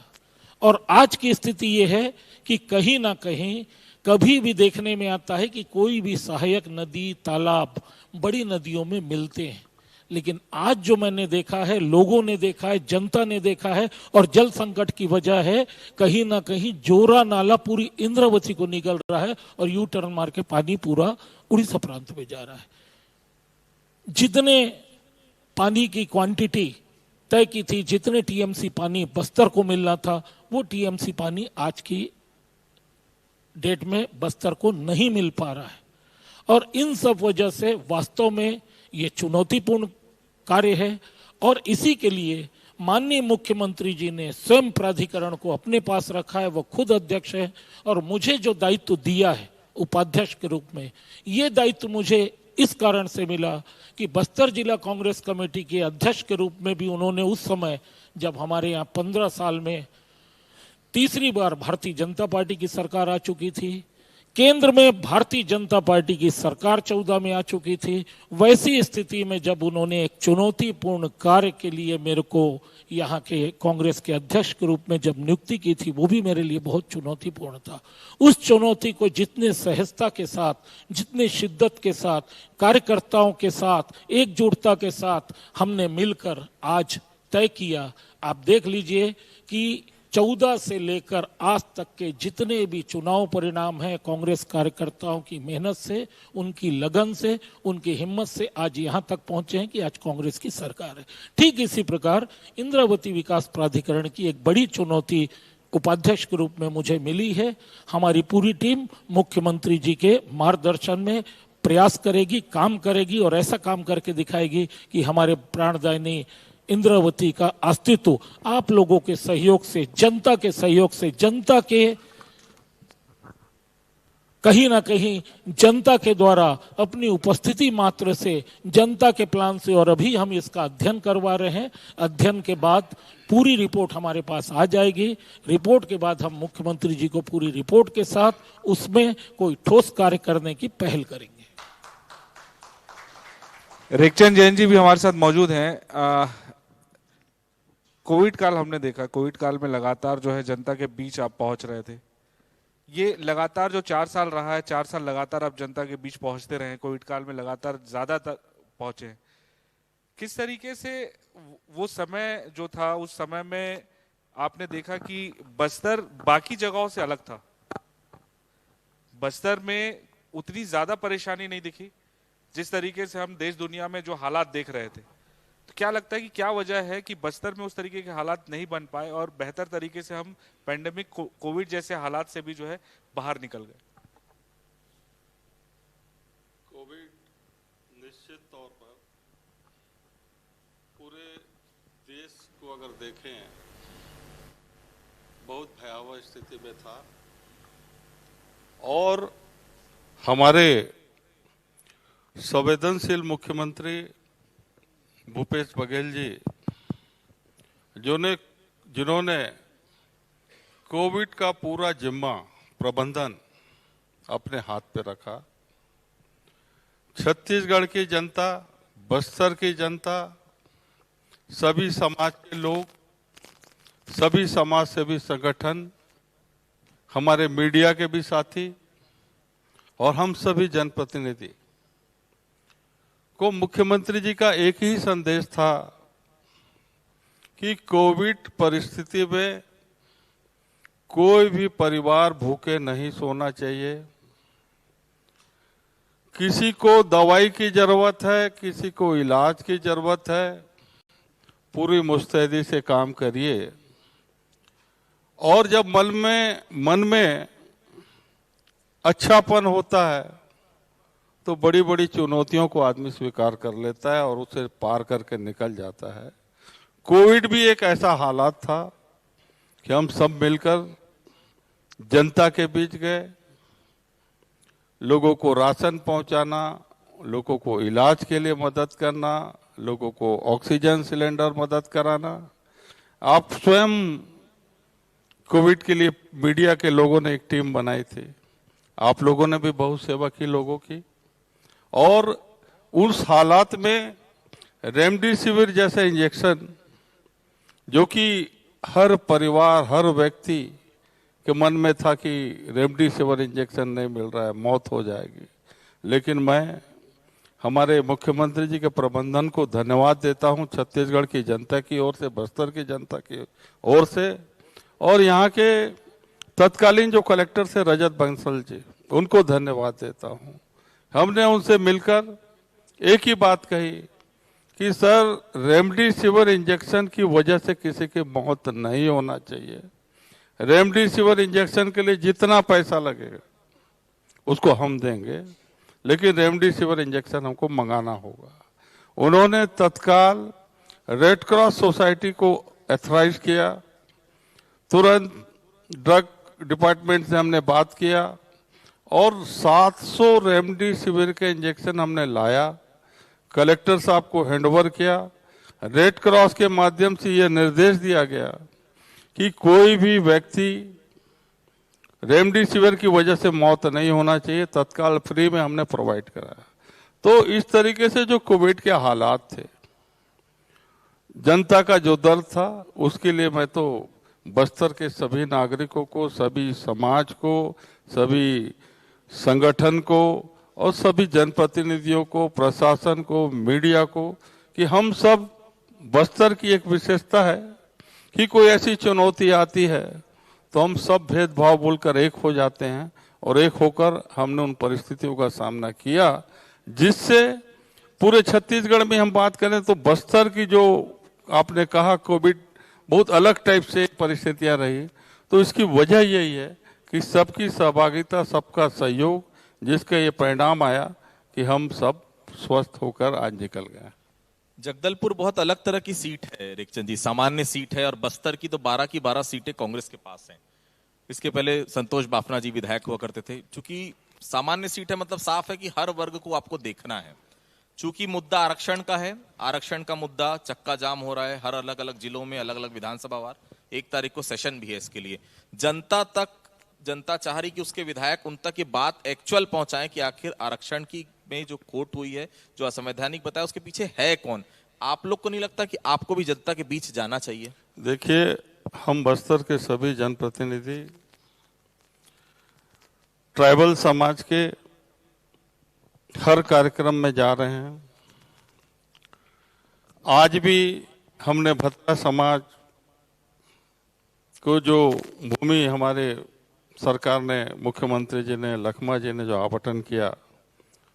और आज की स्थिति यह है कि कहीं ना कहीं कभी भी देखने में आता है कि कोई भी सहायक नदी, तालाब बड़ी नदियों में मिलते हैं, लेकिन आज जो मैंने देखा है, लोगों ने देखा है, जनता ने देखा है, और जल संकट की वजह है कहीं ना कहीं जोरा नाला पूरी इंद्रावती को निकल रहा है और यू टर्न मार के पानी पूरा उड़ीसा प्रांत में जा रहा है। जितने पानी की क्वांटिटी तय की थी, जितने टीएमसी पानी बस्तर को मिलना था, वो टीएमसी पानी आज की डेट में बस्तर को नहीं मिल पा रहा है। और इन सब वजह से वास्तव में ये चुनौतीपूर्ण कार्य है और इसी के लिए माननीय मुख्यमंत्री जी ने स्वयं प्राधिकरण को अपने पास रखा है। वो खुद अध्यक्ष है और मुझे जो दायित्व दिया है उपाध्यक्ष के रूप में, ये दायित्व मुझे इस कारण से मिला कि बस्तर जिला कांग्रेस कमेटी के अध्यक्ष के रूप में भी उन्होंने उस समय, जब हमारे यहाँ 15 साल में तीसरी बार भारतीय जनता पार्टी की सरकार आ चुकी थी, केंद्र में भारतीय जनता पार्टी की सरकार 14 में आ चुकी थी। वैसी स्थिति में जब उन्होंने एक चुनौतीपूर्ण कार्य के लिए मेरे को यहाँ के कांग्रेस के अध्यक्ष के रूप में जब नियुक्ति की थी, वो भी मेरे लिए बहुत चुनौतीपूर्ण था। उस चुनौती को जितने सहजता के साथ, जितने शिद्दत के साथ, कार्यकर्ताओं के साथ, एकजुटता के साथ हमने मिलकर आज तय किया। आप देख लीजिए कि 14 से लेकर आज तक के जितने भी चुनाव परिणाम हैं, कांग्रेस कार्यकर्ताओं की मेहनत से, उनकी लगन से, उनकी हिम्मत से आज यहां तक पहुंचे हैं कि आज कांग्रेस की सरकार है। ठीक इसी प्रकार इंद्रावती विकास प्राधिकरण की एक बड़ी चुनौती उपाध्यक्ष के रूप में मुझे मिली है। हमारी पूरी टीम मुख्यमंत्री जी के मार्गदर्शन में प्रयास करेगी, काम करेगी और ऐसा काम करके दिखाएगी कि हमारे प्राणदायिनी इंद्रावती का अस्तित्व आप लोगों के सहयोग से, जनता के सहयोग से, जनता के कहीं ना कहीं जनता के द्वारा अपनी उपस्थिति मात्र से, जनता के प्लान से, और अभी हम इसका अध्ययन करवा रहे हैं। अध्ययन के बाद पूरी रिपोर्ट हमारे पास आ जाएगी। रिपोर्ट के बाद हम मुख्यमंत्री जी को पूरी रिपोर्ट के साथ उसमें कोई ठोस कार्य करने की पहल करेंगे। रेखचंद जैन जी भी हमारे साथ मौजूद हैं। कोविड काल हमने देखा, कोविड काल में लगातार जो है जनता के बीच आप पहुंच रहे थे। ये लगातार जो 4 साल रहा है, 4 साल लगातार आप जनता के बीच पहुंचते रहे, कोविड काल में लगातार ज्यादा पहुंचे। किस तरीके से वो समय जो था, उस समय में आपने देखा कि बस्तर बाकी जगहों से अलग था, बस्तर में उतनी ज्यादा परेशानी नहीं दिखी जिस तरीके से हम देश दुनिया में जो हालात देख रहे थे। तो क्या लगता है कि क्या वजह है कि बस्तर में उस तरीके के हालात नहीं बन पाए और बेहतर तरीके से हम पेंडेमिक कोविड जैसे हालात से भी जो है बाहर निकल गए? कोविड निश्चित तौर पर पूरे देश को अगर देखें बहुत भयावह स्थिति में था और हमारे संवेदनशील मुख्यमंत्री भूपेश बघेल जी जिन्होंने कोविड का पूरा जिम्मा प्रबंधन अपने हाथ पे रखा। छत्तीसगढ़ की जनता, बस्तर की जनता, सभी समाज के लोग, सभी समाज सेवी संगठन, हमारे मीडिया के भी साथी और हम सभी जनप्रतिनिधि को मुख्यमंत्री जी का एक ही संदेश था कि कोविड परिस्थिति में कोई भी परिवार भूखे नहीं सोना चाहिए। किसी को दवाई की जरूरत है, किसी को इलाज की जरूरत है, पूरी मुस्तैदी से काम करिए। और जब मन में अच्छापन होता है तो बड़ी बड़ी चुनौतियों को आदमी स्वीकार कर लेता है और उसे पार करके निकल जाता है। कोविड भी एक ऐसा हालात था कि हम सब मिलकर जनता के बीच गए, लोगों को राशन पहुंचाना, लोगों को इलाज के लिए मदद करना, लोगों को ऑक्सीजन सिलेंडर मदद कराना। आप स्वयं कोविड के लिए मीडिया के लोगों ने एक टीम बनाई थी, आप लोगों ने भी बहुत सेवा की लोगों की। और उस हालात में रेमडेसिविर जैसे इंजेक्शन, जो कि हर परिवार, हर व्यक्ति के मन में था कि रेमडेसिविर इंजेक्शन नहीं मिल रहा है, मौत हो जाएगी, लेकिन मैं हमारे मुख्यमंत्री जी के प्रबंधन को धन्यवाद देता हूं, छत्तीसगढ़ की जनता की ओर से, बस्तर की जनता की ओर से, और यहाँ के तत्कालीन जो कलेक्टर से रजत बंसल जी, उनको धन्यवाद देता हूं। हमने उनसे मिलकर एक ही बात कही कि सर, रेमडेसिविर इंजेक्शन की वजह से किसी की मौत नहीं होना चाहिए। रेमडेसिविर इंजेक्शन के लिए जितना पैसा लगेगा उसको हम देंगे, लेकिन रेमडेसिविर इंजेक्शन हमको मंगाना होगा। उन्होंने तत्काल रेड क्रॉस सोसाइटी को एथराइज किया, तुरंत ड्रग डिपार्टमेंट से हमने बात किया और 700 रेमडेसिविर के इंजेक्शन हमने लाया, कलेक्टर साहब को हैंडओवर किया। रेड क्रॉस के माध्यम से यह निर्देश दिया गया कि कोई भी व्यक्ति रेमडेसिविर की वजह से मौत नहीं होना चाहिए, तत्काल फ्री में हमने प्रोवाइड कराया। तो इस तरीके से जो कोविड के हालात थे, जनता का जो दर्द था, उसके लिए मैं तो बस्तर के सभी नागरिकों को, सभी समाज को, सभी संगठन को और सभी जनप्रतिनिधियों को, प्रशासन को, मीडिया को, कि हम सब, बस्तर की एक विशेषता है कि कोई ऐसी चुनौती आती है तो हम सब भेदभाव भूलकर एक हो जाते हैं, और एक होकर हमने उन परिस्थितियों का सामना किया, जिससे पूरे छत्तीसगढ़ में हम बात करें तो बस्तर की जो आपने कहा कोविड बहुत अलग टाइप से परिस्थितियां रही, तो इसकी वजह यही है कि सबकी सहभागिता, सबका सहयोग, जिसका ये परिणाम आया कि हम सब स्वस्थ होकर आज निकल गए। जगदलपुर बहुत अलग तरह की सीट है रेखचंद जी, सामान्य सीट है, और बस्तर की तो 12 की 12 सीटें कांग्रेस के पास हैं। इसके पहले संतोष बाफना जी विधायक हुआ करते थे। चूंकि सामान्य सीट है, मतलब साफ है कि हर वर्ग को आपको देखना है। चूंकि मुद्दा आरक्षण का है, आरक्षण का मुद्दा चक्का जाम हो रहा है हर अलग अलग जिलों में, अलग अलग विधानसभा वार। 1 तारीख को सेशन भी है इसके लिए। जनता चाह रही कि उसके विधायक उन तक ये बात एक्चुअल पहुंचाएं कि आखिर आरक्षण की में जो खोट हुई है, जो असंवैधानिक बताया, उसके पीछे है कौन। आप लोग को नहीं लगता कि आपको भी जनता के बीच जाना चाहिए? देखिए, हम बस्तर के सभी जनप्रतिनिधि ट्राइबल समाज के हर कार्यक्रम में जा रहे हैं। आज भी हमने भत्ता समाज को जो भूमि हमारे सरकार ने, मुख्यमंत्री जी ने, लखमा जी ने जो आवंटन किया,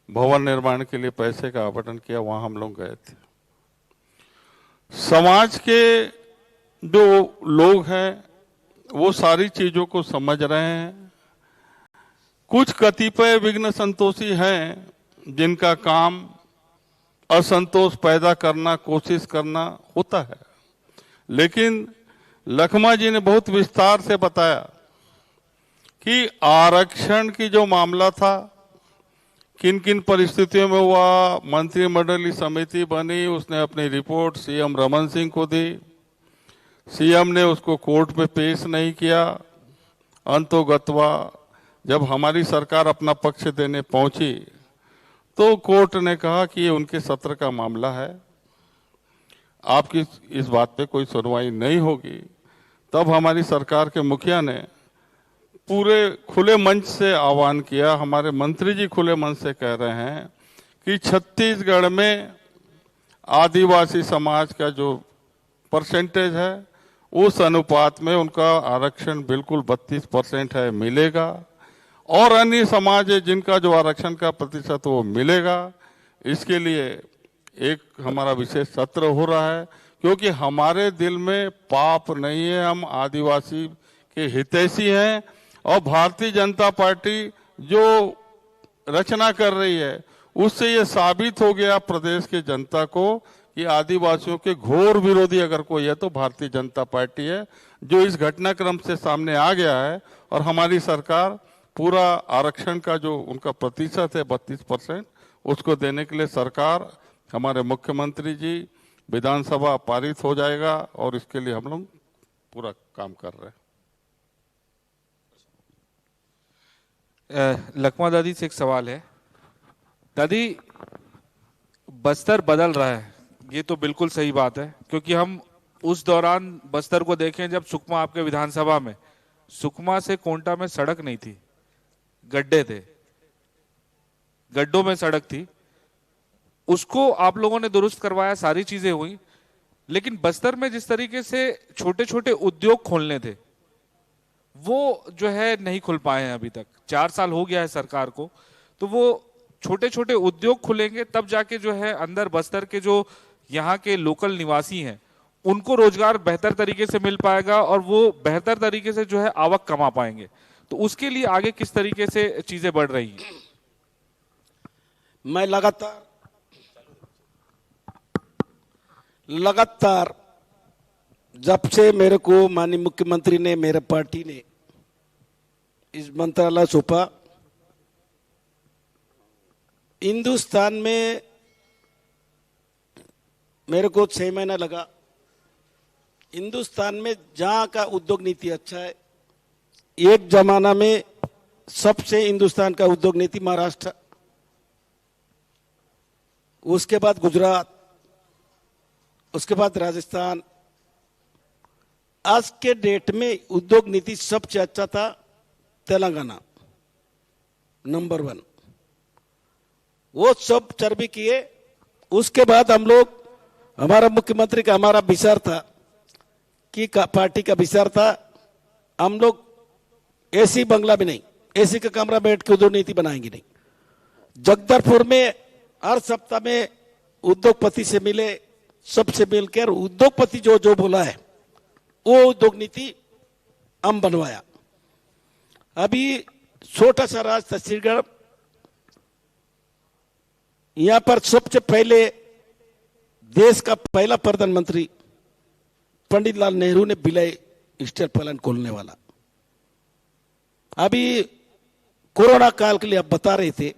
भवन निर्माण के लिए पैसे का आवंटन किया, वहां हम लोग गए थे। समाज के जो लोग हैं वो सारी चीजों को समझ रहे हैं। कुछ कतिपय विघ्न संतोषी हैं जिनका काम असंतोष पैदा करना, कोशिश करना होता है, लेकिन लखमा जी ने बहुत विस्तार से बताया कि आरक्षण की जो मामला था, किन किन परिस्थितियों में हुआ, मंत्रिमंडलीय समिति बनी, उसने अपनी रिपोर्ट सीएम रमन सिंह को दी, सीएम ने उसको कोर्ट में पेश नहीं किया। अंतोगत्वा जब हमारी सरकार अपना पक्ष देने पहुंची तो कोर्ट ने कहा कि ये उनके सत्र का मामला है, आपकी इस बात पे कोई सुनवाई नहीं होगी। तब हमारी सरकार के मुखिया ने पूरे खुले मंच से आह्वान किया, हमारे मंत्री जी खुले मंच से कह रहे हैं कि छत्तीसगढ़ में आदिवासी समाज का जो परसेंटेज है, उस अनुपात में उनका आरक्षण बिल्कुल 32% है, मिलेगा, और अन्य समाज है जिनका जो आरक्षण का प्रतिशत वो मिलेगा। इसके लिए एक हमारा विशेष सत्र हो रहा है, क्योंकि हमारे दिल में पाप नहीं है, हम आदिवासी के हितैषी हैं, और भारतीय जनता पार्टी जो रचना कर रही है उससे ये साबित हो गया प्रदेश के जनता को कि आदिवासियों के घोर विरोधी अगर कोई है तो भारतीय जनता पार्टी है, जो इस घटनाक्रम से सामने आ गया है। और हमारी सरकार पूरा आरक्षण का जो उनका प्रतिशत है 32%, उसको देने के लिए सरकार, हमारे मुख्यमंत्री जी, विधानसभा पारित हो जाएगा, और इसके लिए हम लोग पूरा काम कर रहे हैं। लखमा दादी से एक सवाल है। दादी, बस्तर बदल रहा है, ये तो बिल्कुल सही बात है, क्योंकि हम उस दौरान बस्तर को देखें जब सुकमा आपके विधानसभा में, सुकमा से कोंटा में सड़क नहीं थी, गड्ढे थे, गड्ढों में सड़क थी, उसको आप लोगों ने दुरुस्त करवाया, सारी चीजें हुई। लेकिन बस्तर में जिस तरीके से छोटे छोटे उद्योग खोलने थे, वो जो है नहीं खुल पाए हैं अभी तक। 4 साल हो गया है सरकार को, तो वो छोटे छोटे उद्योग खुलेंगे तब जाके जो है अंदर बस्तर के जो यहाँ के लोकल निवासी हैं उनको रोजगार बेहतर तरीके से मिल पाएगा, और वो बेहतर तरीके से जो है आवक कमा पाएंगे। तो उसके लिए आगे किस तरीके से चीजें बढ़ रही हैं? मैं लगातार जब से मेरे को माननीय मुख्यमंत्री ने, मेरे पार्टी ने इस मंत्रालय सौंपा, हिंदुस्तान में मेरे को 6 महीना लगा। हिंदुस्तान में जहां का उद्योग नीति अच्छा है, एक जमाना में सबसे हिंदुस्तान का उद्योग नीति महाराष्ट्र, उसके बाद गुजरात, उसके बाद राजस्थान। आज के डेट में उद्योग नीति सबसे अच्छा था तेलंगाना, नंबर 1। वो सब चर्बी किए। उसके बाद हम लोग, हमारा मुख्यमंत्री का हमारा विचार था कि पार्टी का विचार था, हम लोग एसी बंगला भी नहीं, एसी का कमरा बैठ के उद्योग नीति बनाएंगे नहीं। जगदलपुर में हर सप्ताह में उद्योगपति से मिले, सबसे मिलकर उद्योगपति जो जो बोला है वो उद्योग नीति हम बनवाया। अभी छोटा सा राज्य छत्तीसगढ़, यहां पर सबसे पहले देश का पहला प्रधानमंत्री पंडित लाल नेहरू ने विलय स्टील प्लांट खोलने वाला। अभी कोरोना काल के लिए आप बता रहे थे,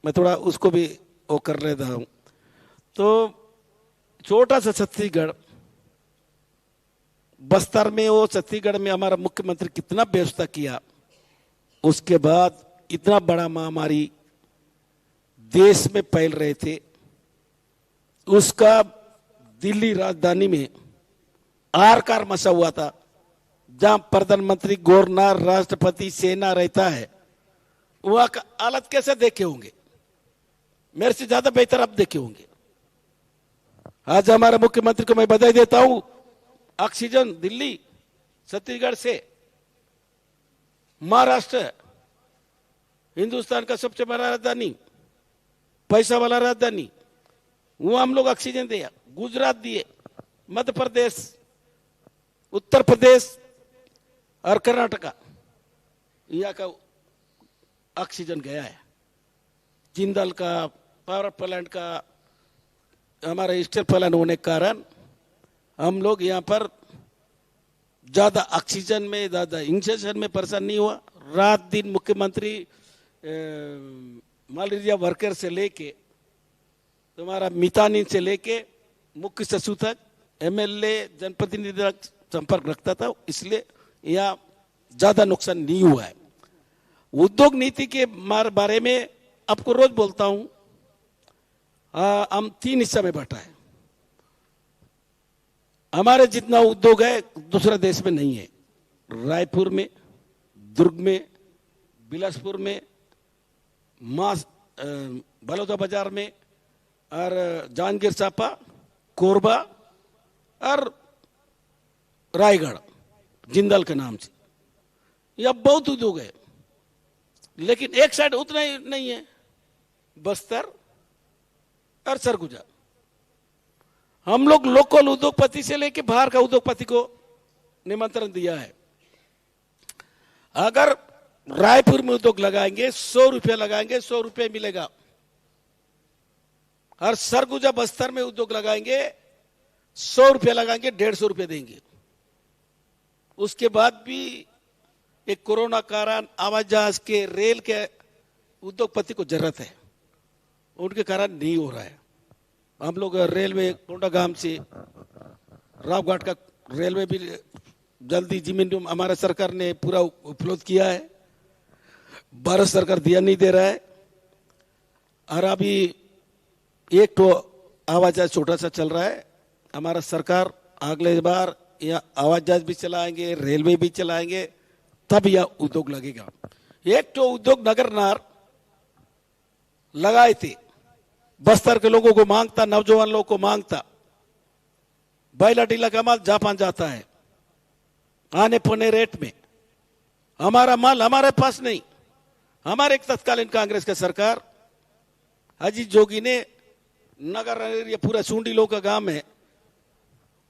मैं थोड़ा उसको भी वो कर रहा हूं। तो छोटा सा छत्तीसगढ़, बस्तर में, वो छत्तीसगढ़ में हमारा मुख्यमंत्री कितना व्यवस्था किया। उसके बाद इतना बड़ा महामारी देश में फैल रहे थे, उसका दिल्ली राजधानी में आरकार मचा हुआ था, जहां प्रधानमंत्री, गवर्नर, राष्ट्रपति, सेना रहता है। वहां का हालत कैसे देखे होंगे? मेरे से ज्यादा बेहतर आप देखे होंगे। आज हमारे मुख्यमंत्री को मैं बधाई देता हूं। ऑक्सीजन दिल्ली, छत्तीसगढ़ से महाराष्ट्र, हिंदुस्तान का सबसे बड़ा राजधानी, पैसा वाला राजधानी, वो हम लोग ऑक्सीजन दिया। गुजरात दिए, मध्य प्रदेश, उत्तर प्रदेश और कर्नाटका, यहाँ का ऑक्सीजन गया है। जिंदल का पावर प्लांट का, हमारा स्टील प्लांट होने के कारण हम लोग यहाँ पर ज्यादा ऑक्सीजन में, ज्यादा इंजेक्शन में परेशान नहीं हुआ। रात दिन मुख्यमंत्री मलेरिया वर्कर से लेके तुम्हारा मितानिन से लेके मुख्य सचिव तक, एमएलए, जनप्रतिनिधि तक संपर्क रखता था, इसलिए यहाँ ज्यादा नुकसान नहीं हुआ है। उद्योग नीति के बारे में आपको रोज बोलता हूं। हम 3 हिस्सा में बांटा है। हमारे जितना उद्योग है दूसरा देश में नहीं है। रायपुर में, दुर्ग में, बिलासपुर में, बलौदा बाजार में, और जांजगीर चांपा, कोरबा और रायगढ़, जिंदल के नाम से, यह बहुत उद्योग है। लेकिन एक साइड उतना ही नहीं है, बस्तर और सरगुजा। हम लोग लोकल उद्योगपति से लेके बाहर का उद्योगपति को निमंत्रण दिया है। अगर रायपुर में उद्योग लगाएंगे, 100 रुपया लगाएंगे, 100 रुपये मिलेगा। और सरगुजा बस्तर में उद्योग लगाएंगे, 100 रुपया लगाएंगे, 150 रुपये देंगे। उसके बाद भी एक कोरोना कारण आवाज जहाज के, रेल के उद्योगपति को जरूरत है, उनके कारण नहीं हो रहा है। हम लोग रेलवे कोंडागांव से रावघाट का रेलवे भी जल्दी जमीन हमारा सरकार ने पूरा उपलब्ध किया है। भारत सरकार दिया नहीं दे रहा है। और अभी एक तो हवाई जहाज छोटा सा चल रहा है। हमारा सरकार अगले बार यहाँ हवाई जहाज भी चलाएंगे, रेलवे भी चलाएंगे, तब यह उद्योग लगेगा। एक तो उद्योग नगर नार लगाए थे, बस्तर के लोगों को मांगता, नौजवान लोगों को मांगता। बैला डीला का माल जापान जाता है आने पौने रेट में। हमारा माल हमारे पास नहीं। हमारे एक तत्कालीन कांग्रेस का सरकार अजीत जोगी ने नगर एरिया पूरा सूंडी लोग का गांव है,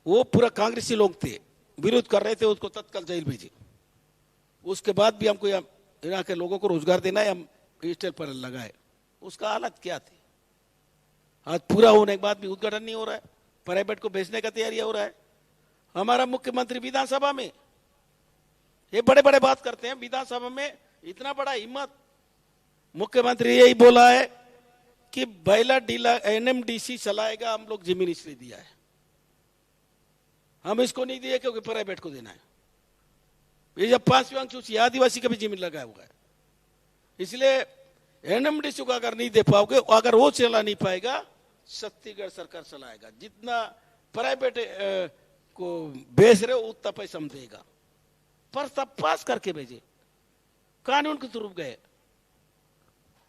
वो पूरा कांग्रेसी लोग थे, विरोध कर रहे थे, उसको तत्काल जेल भेजी। उसके बाद भी हमको यहाँ के लोगों को रोजगार देना है, हम स्टील पर लगाए। उसका हालत क्या थी? आज पूरा होने के बाद भी उद्घाटन नहीं हो रहा है, प्राइवेट को बेचने का तैयारी हो रहा है। हमारा मुख्यमंत्री विधानसभा में ये बड़े बड़े बात करते हैं, विधानसभा में इतना बड़ा हिम्मत। मुख्यमंत्री यही बोला है कि बैला डीला एनएमडीसी चलाएगा, हम लोग जमीन इसलिए दिया है, हम इसको नहीं दिए क्योंकि प्राइवेट को देना है। ये जब 5वीं अनुसूची आदिवासी का भी जमीन लगा हुआ है, इसलिए एनएमडीसी को अगर नहीं दे पाओगे, अगर वो चला नहीं पाएगा, छत्तीसगढ़ सरकार चलाएगा। जितना प्राइवेट को बेच रहे हो उतना पैसा हम देगा, पर तब पास करके भेजे, कानून के थ्रू गए,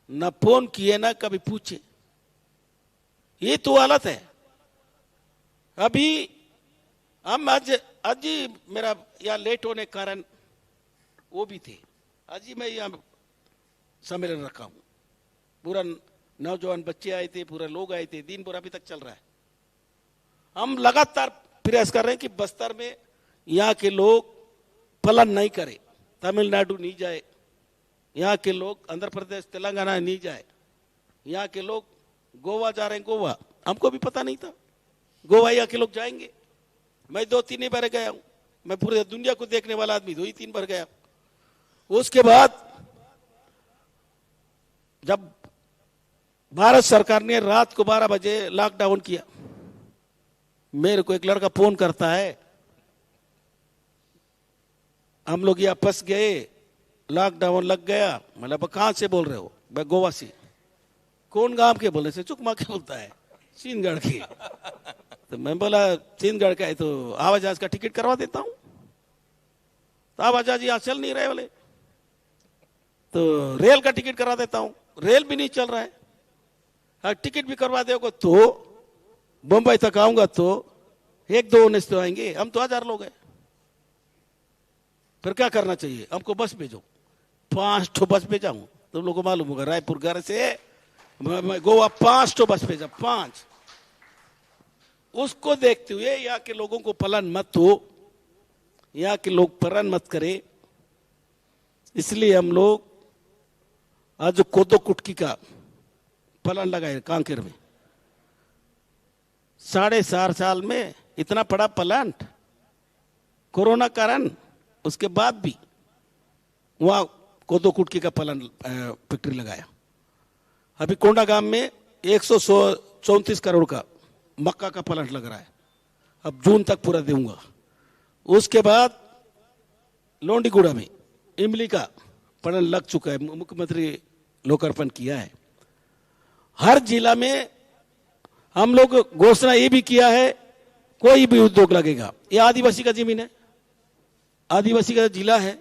न फोन किए ना कभी पूछे। ये तो हालत है। अभी हम आज ही मेरा यहाँ लेट होने के कारण वो भी थे, आज ही मैं यहाँ सम्मेलन रखा हूं, पूरा नौजवान बच्चे आए थे, पूरा लोग आए थे, दिन भर अभी तक चल रहा है। हम लगातार प्रयास कर रहे हैं कि बस्तर में यहाँ के लोग पलायन नहीं करे, तमिलनाडु नहीं जाए, यहाँ के लोग आंध्र प्रदेश तेलंगाना नहीं जाए, यहाँ के लोग गोवा जा रहे हैं। गोवा हमको भी पता नहीं था, गोवा यहाँ के लोग जाएंगे। मैं 2-3 बार गया हूं, मैं पूरे दुनिया को देखने वाला आदमी 2-3 बार गया। उसके बाद जब भारत सरकार ने रात को 12 बजे लॉकडाउन किया, मेरे को एक लड़का फोन करता है, हम लोग यहाँ फंस गए, लॉकडाउन लग गया। मतलब कहां से बोल रहे हो? मैं गोवा से। कौन गांव के? बोले से चुकमा के बोलता है, सीनगढ़ के। तो मैं बोला सीनगढ़ का है तो हवाई जहाज का टिकट करवा देता हूं। तो हवाई जहाज यहाँ चल नहीं रहे बोले, तो रेल का टिकट करवा देता हूं। रेल भी नहीं चल रहा है, हाँ टिकट भी करवा दोगे तो बंबई तक आऊंगा तो 1-2 होने से तो आएंगे, हम तो 1000 लोग हैं। फिर क्या करना चाहिए? हमको बस भेजो, 5 ठो बस भेजा हूं। तुम लोगों को मालूम होगा, रायपुर घर से मैं गोवा 5 ठो बस भेजा, 5। उसको देखते हुए यहाँ के लोगों को पलायन मत हो, यहाँ के लोग पलायन मत करें, इसलिए हम लोग आज कोदो कुटकी का पलायन लगाए कांकेर में। 4.5 साल में इतना बड़ा प्लांट, कोरोना कारण, उसके बाद भी वहां कोदो कुटकी का पलायन फैक्ट्री लगाया। अभी कोंडागांव में 134 करोड़ का मक्का का प्लांट लग रहा है, अब जून तक पूरा दूंगा। उसके बाद लोंडीगुड़ा में इमली का प्लांट लग चुका है, मुख्यमंत्री लोकार्पण किया है। हर जिला में हम लोग घोषणा ये भी किया है, कोई भी उद्योग लगेगा। ये आदिवासी का जमीन है, आदिवासी का जिला है,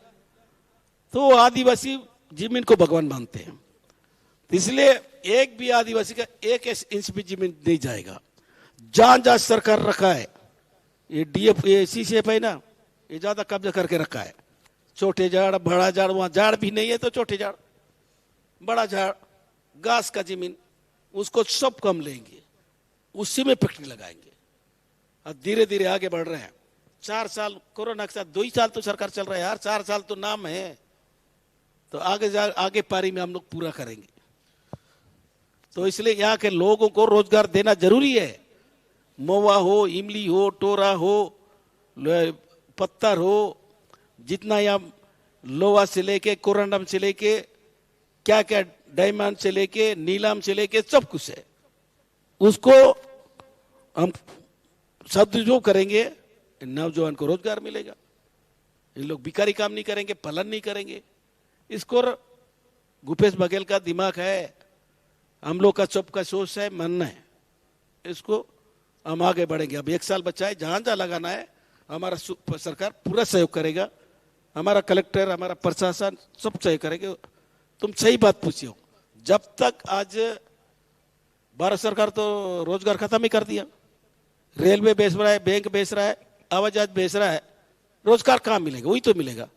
तो आदिवासी जमीन को भगवान मानते हैं, इसलिए एक भी आदिवासी का 1 इंच भी जमीन नहीं जाएगा। जहां जहां सरकार रखा है, ये डीएफ ये सीसीएफ है ना, ये ज्यादा कब्जा करके रखा है। छोटे झाड़, बड़ा झाड़, वहां झाड़ भी नहीं है तो छोटे झाड़, बड़ा झाड़, घास का जमीन, उसको सब कम लेंगे, उसी में फैक्ट्री लगाएंगे। और धीरे धीरे आगे बढ़ रहे हैं। 4 साल कोरोना के साथ 2 ही साल तो सरकार चल रहा है यार, 4 साल तो नाम है, तो आगे पारी में हम लोग पूरा करेंगे। तो इसलिए यहाँ के लोगों को रोजगार देना जरूरी है। महुआ हो, इमली हो, टोरा हो, पत्थर हो, जितना यहाँ लोहा से लेके कोरंडम से लेके क्या क्या डायमंड से लेके नीलम से लेके सब कुछ है, उसको हम सदुपयोग करेंगे, नौजवान को रोजगार मिलेगा। इन लोग भिखारी काम नहीं करेंगे, पलायन नहीं करेंगे। इसको भूपेश बघेल का दिमाग है, हम लोग का सबका सोच है, मानना है, इसको हम आगे बढ़ेंगे। अब 1 साल बचा है, जहां जहां लगाना है हमारा सरकार पूरा सहयोग करेगा, हमारा कलेक्टर, हमारा प्रशासन सब सहयोग करेंगे। तुम सही बात पूछी हो, जब तक आज भारत सरकार तो रोजगार खत्म ही कर दिया, रेलवे बेच रहा है, बैंक बेच रहा है, हवाई जहाज बेच रहा है, रोजगार कहाँ मिलेगा? वही तो मिलेगा।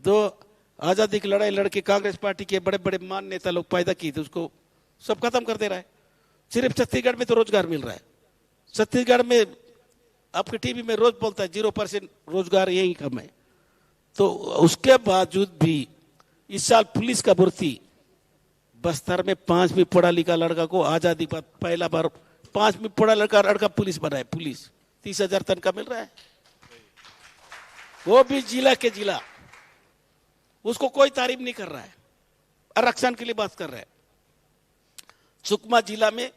तो आजादी की लड़ाई लड़के कांग्रेस पार्टी के बड़े बड़े मान नेता लोग पैदा किए थे, उसको सब खत्म कर दे रहा है। सिर्फ छत्तीसगढ़ में तो रोजगार मिल रहा है। छत्तीसगढ़ में आपके टीवी में रोज बोलता है 0% रोजगार यही कम है। तो उसके बावजूद भी इस साल पुलिस का भर्ती बस्तर में 5वीं पढ़ा लिखा लड़का को आजादी पर पहला बार 5वीं पढ़ा लड़का पुलिस बना है। पुलिस 30,000 तनख्वाह मिल रहा है, वो भी जिला के जिला। उसको कोई तारीफ नहीं कर रहा है, आरक्षण के लिए बात कर रहा है। सुकमा जिला में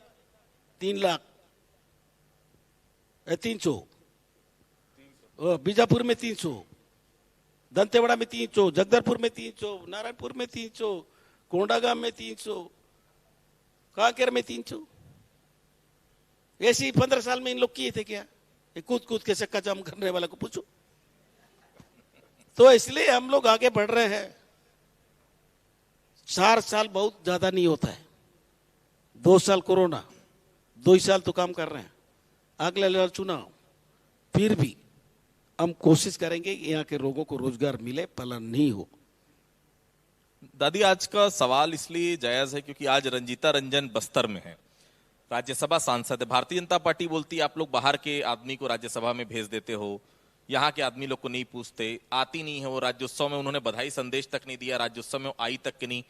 300, बीजापुर में 300, दंतेवाड़ा में 300, जगदलपुर में 300, नारायणपुर में 300, कोंडागांव में 300, कांकेर में 300। ऐसे ही 15 साल में इन लोग किए थे क्या? ये कूद कूद के चक्का जाम करने वाला को पूछो। तो इसलिए हम लोग आगे बढ़ रहे हैं। 4 साल बहुत ज्यादा नहीं होता है। 2 साल कोरोना, 2 ही साल तो काम कर रहे हैं, अगले लेवल चुनाव। फिर भी हम कोशिश करेंगे कि यहाँ के लोगों को रोजगार मिले, पलायन नहीं हो। दादी, आज का सवाल इसलिए जायज है क्योंकि आज रंजीता रंजन बस्तर में है, राज्यसभा सांसद है। भारतीय जनता पार्टी बोलती है आप लोग बाहर के आदमी को राज्यसभा में भेज देते हो, यहाँ के आदमी लोग को नहीं पूछते, आती नहीं है वो। राज्योत्सव में उन्होंने बधाई संदेश तक नहीं दिया, राज्योत्सव में आई तक नहीं।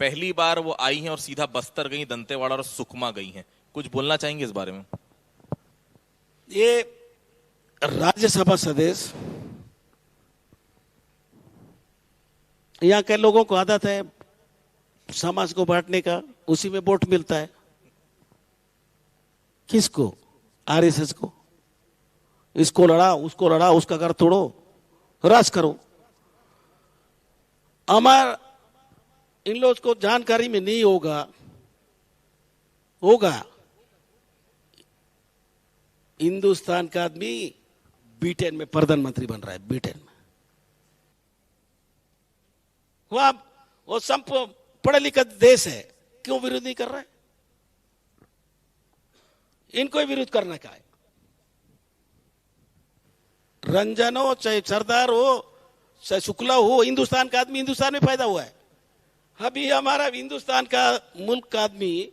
पहली बार वो आई हैं और सीधा बस्तर गई, दंतेवाड़ा और सुकमा गई हैं। कुछ बोलना चाहेंगे इस बारे में? ये राज्यसभा सदस्य, यहाँ के लोगों को आदत है समाज को बांटने का, उसी में वोट मिलता है। किसको? आरएसएस को। इसको लड़ा, उसको लड़ा, उसका घर तोड़ो, राज करो। हमार इन लोग को जानकारी में नहीं होगा हिंदुस्तान का आदमी ब्रिटेन में प्रधानमंत्री बन रहा है। ब्रिटेन में वो सब पढ़े लिखे देश है, क्यों विरोध नहीं कर रहा है? इनको ही विरोध करने का है। रंजन हो चाहे सरदार हो चाहे शुक्ला हो, हिंदुस्तान का आदमी हिंदुस्तान में पैदा हुआ है। अभी हमारा हिंदुस्तान का मुल्क का आदमी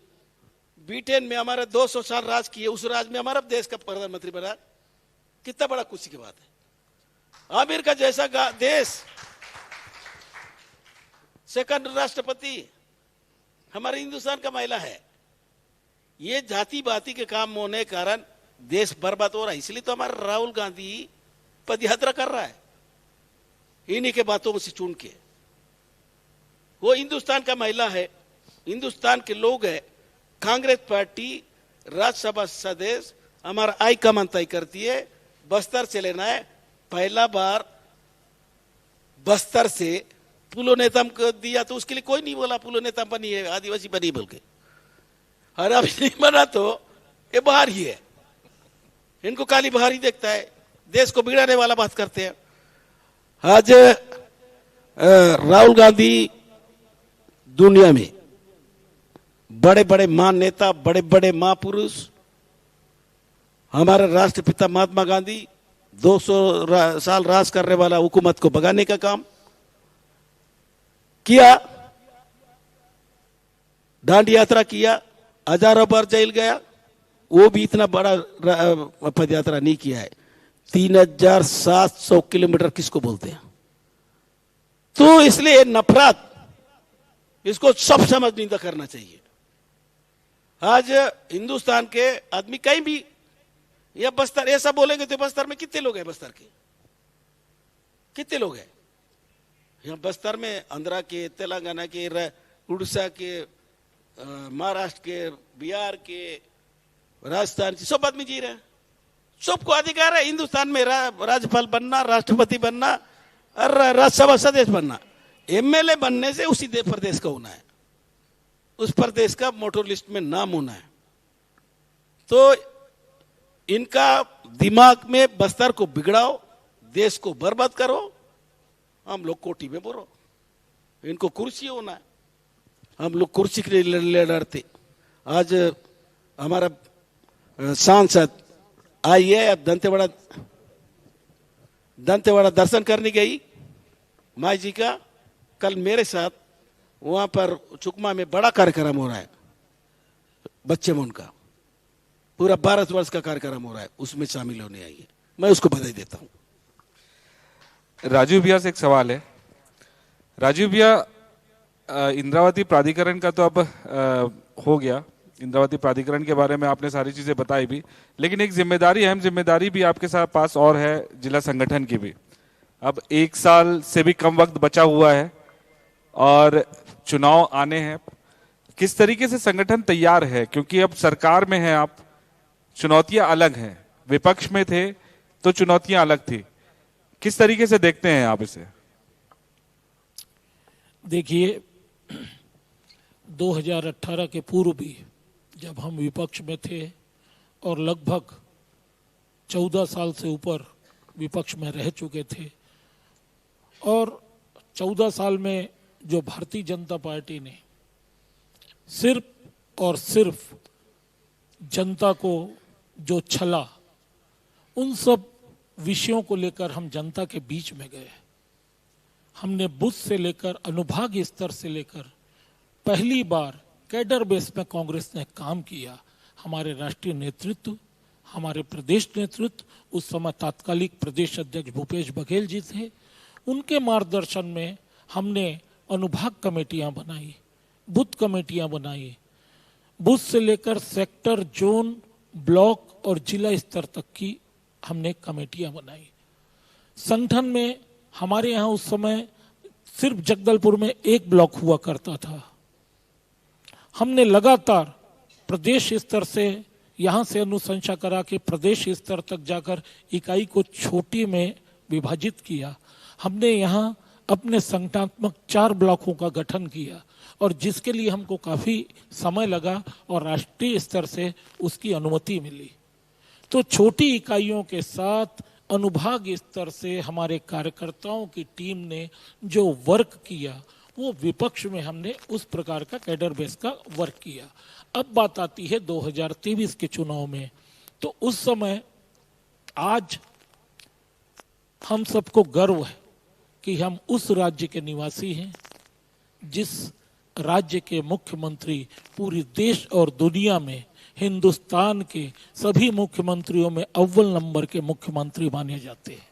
ब्रिटेन में हमारा 200 साल राज किए, उस राज में हमारा देश का प्रधानमंत्री बना। कितना बड़ा खुशी की बात है। अमेरिका जैसा देश सेकंड राष्ट्रपति हमारे हिंदुस्तान का महिला है। ये जाति बाती के काम होने के कारण देश बर्बाद हो रहा है। इसलिए तो हमारा राहुल गांधी पदयात्रा कर रहा है, इन्हीं के बातों से चुन के। वो हिंदुस्तान का महिला है, हिंदुस्तान के लोग है। कांग्रेस पार्टी राज्यसभा सदस्य हमारा हाईकमान तय करती है, बस्तर से लेना है। पहला बार बस्तर से पुलो नेतम को दिया तो उसके लिए कोई नहीं बोला पुलो नेतम बनी है, आदिवासी बनी बोल के। और अभी नहीं बना तो ये बाहर ही है, इनको काली बाहर ही देखता है, देश को बिगाड़ने वाला बात करते हैं। आज राहुल गांधी दुनिया में बड़े बड़े महान नेता, बड़े बड़े महापुरुष, हमारे राष्ट्रपिता महात्मा गांधी 200 साल राज करने वाला हुकूमत को भगाने का काम किया, दांडी यात्रा किया, हजारों बार जेल गया। वो भी इतना बड़ा पद यात्रा नहीं किया है। 3700 किलोमीटर किसको बोलते हैं? तो इसलिए नफरत, इसको सब समझ करना चाहिए। आज हिंदुस्तान के आदमी कहीं भी या बस्तर ऐसा बोलेंगे तो बस्तर में कितने लोग हैं? बस्तर के कितने लोग हैं? यहाँ बस्तर में आंध्रा के, तेलंगाना के, उड़ीसा के, महाराष्ट्र के, बिहार के, राजस्थान के सब आदमी जी रहे हैं। सबको अधिकार है हिंदुस्तान में राज्यपाल बनना, राष्ट्रपति बनना और राज्यसभा सदस्य बनना। एमएलए बनने से उसी प्रदेश का होना है, उस प्रदेश का वोटर लिस्ट में नाम होना है। तो इनका दिमाग में बस्तर को बिगड़ाओ, देश को बर्बाद करो, हम लोग कोठी में बोलो। इनको कुर्सी होना है, हम लोग कुर्सी के लिए लड़ते। आज हमारा सांसद आई है, दंतेवाड़ा दर्शन करने गई माई जी का। कल मेरे साथ वहां पर सुकमा में बड़ा कार्यक्रम हो रहा है, बच्चे में उनका पूरा 12 वर्ष का कार्यक्रम हो रहा है, उसमें शामिल होने आई है। मैं उसको बधाई देता हूं। राजीव भैया से एक सवाल है। राजीव भैया, इंद्रावती प्राधिकरण का तो अब हो गया, इंद्रावती प्राधिकरण के बारे में आपने सारी चीजें बताई भी, लेकिन एक जिम्मेदारी, अहम जिम्मेदारी भी आपके साथ पास और है, जिला संगठन की भी। अब 1 साल से भी कम वक्त बचा हुआ है और चुनाव आने हैं। किस तरीके से संगठन तैयार है? क्योंकि अब सरकार में है आप, चुनौतियां अलग हैं, विपक्ष में थे तो चुनौतियां अलग थी। किस तरीके से देखते हैं आप इसे? देखिए 2018 के पूर्व भी जब हम विपक्ष में थे और लगभग 14 साल से ऊपर विपक्ष में रह चुके थे और 14 साल में जो भारतीय जनता पार्टी ने सिर्फ और सिर्फ जनता को जो छला, उन सब विषयों को लेकर हम जनता के बीच में गए। हमने बूथ से लेकर अनुभाग स्तर से लेकर पहली बार कैडर बेस में कांग्रेस ने काम किया। हमारे राष्ट्रीय नेतृत्व, हमारे प्रदेश नेतृत्व, उस समय तात्कालिक प्रदेश अध्यक्ष भूपेश बघेल जी थे, उनके मार्गदर्शन में हमने अनुभाग कमेटियां बनाई, बूथ कमेटियां बनाई, बूथ से लेकर सेक्टर, जोन, ब्लॉक और जिला स्तर तक की हमने कमेटियां बनाई। संगठन में हमारे यहाँ उस समय सिर्फ जगदलपुर में एक ब्लॉक हुआ करता था। हमने लगातार प्रदेश स्तर से यहाँ से अनुशंसा करा के प्रदेश स्तर तक जाकर इकाई को छोटी में विभाजित किया। हमने यहाँ अपने संगठनात्मक 4 ब्लॉकों का गठन किया और जिसके लिए हमको काफी समय लगा और राष्ट्रीय स्तर से उसकी अनुमति मिली। तो छोटी इकाइयों के साथ अनुभाग स्तर से हमारे कार्यकर्ताओं की टीम ने जो वर्क किया, वो विपक्ष में हमने उस प्रकार का कैडर बेस का वर्क किया। अब बात आती है 2023 के चुनाव में, तो उस समय आज हम सबको गर्व है कि हम उस राज्य के निवासी हैं जिस राज्य के मुख्यमंत्री पूरी देश और दुनिया में हिंदुस्तान के सभी मुख्यमंत्रियों में अव्वल नंबर के मुख्यमंत्री माने जाते हैं।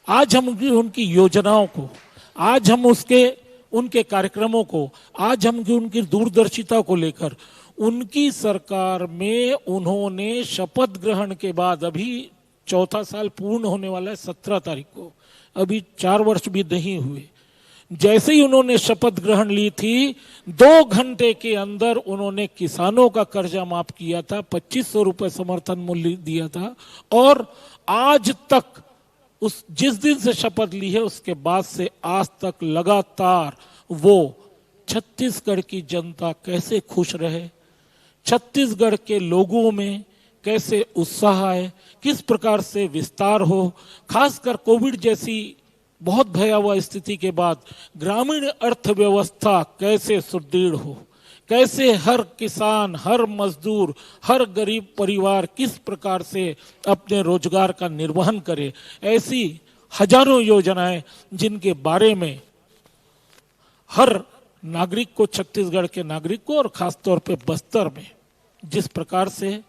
आज हम उनकी योजनाओं को, आज हम उनके कार्यक्रमों को, आज हम उनकी दूरदर्शिता को लेकर उनकी सरकार में उन्होंने शपथ ग्रहण के बाद, अभी 4था साल पूर्ण होने वाला है 17 तारीख को, अभी 4 वर्ष भी नहीं हुए, जैसे ही उन्होंने शपथ ग्रहण ली थी 2 घंटे के अंदर उन्होंने किसानों का कर्जा माफ किया था, 2500 रुपए समर्थन मूल्य दिया था। और आज तक जिस दिन से शपथ ली है उसके बाद से आज तक लगातार वो छत्तीसगढ़ की जनता कैसे खुश रहे, छत्तीसगढ़ के लोगों में कैसे उत्साह आए, किस प्रकार से विस्तार हो, खासकर कोविड जैसी बहुत भयावह स्थिति के बाद ग्रामीण अर्थव्यवस्था कैसे सुदृढ़ हो, कैसे हर किसान, हर मजदूर, हर गरीब परिवार किस प्रकार से अपने रोजगार का निर्वहन करे। ऐसी हजारों योजनाएं जिनके बारे में हर नागरिक को, छत्तीसगढ़ के नागरिक को और खासतौर पे बस्तर में जिस प्रकार से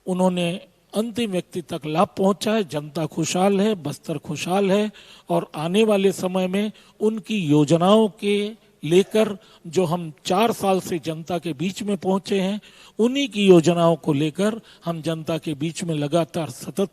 उन्होंने अंतिम व्यक्ति तक लाभ पहुंचा है, जनता खुशहाल है, बस्तर खुशहाल है। और आने वाले समय में उनकी योजनाओं के लेकर जो हम 4 साल से जनता के बीच में पहुंचे हैं, उन्हीं की योजनाओं को लेकर हम जनता के बीच में लगातार सतत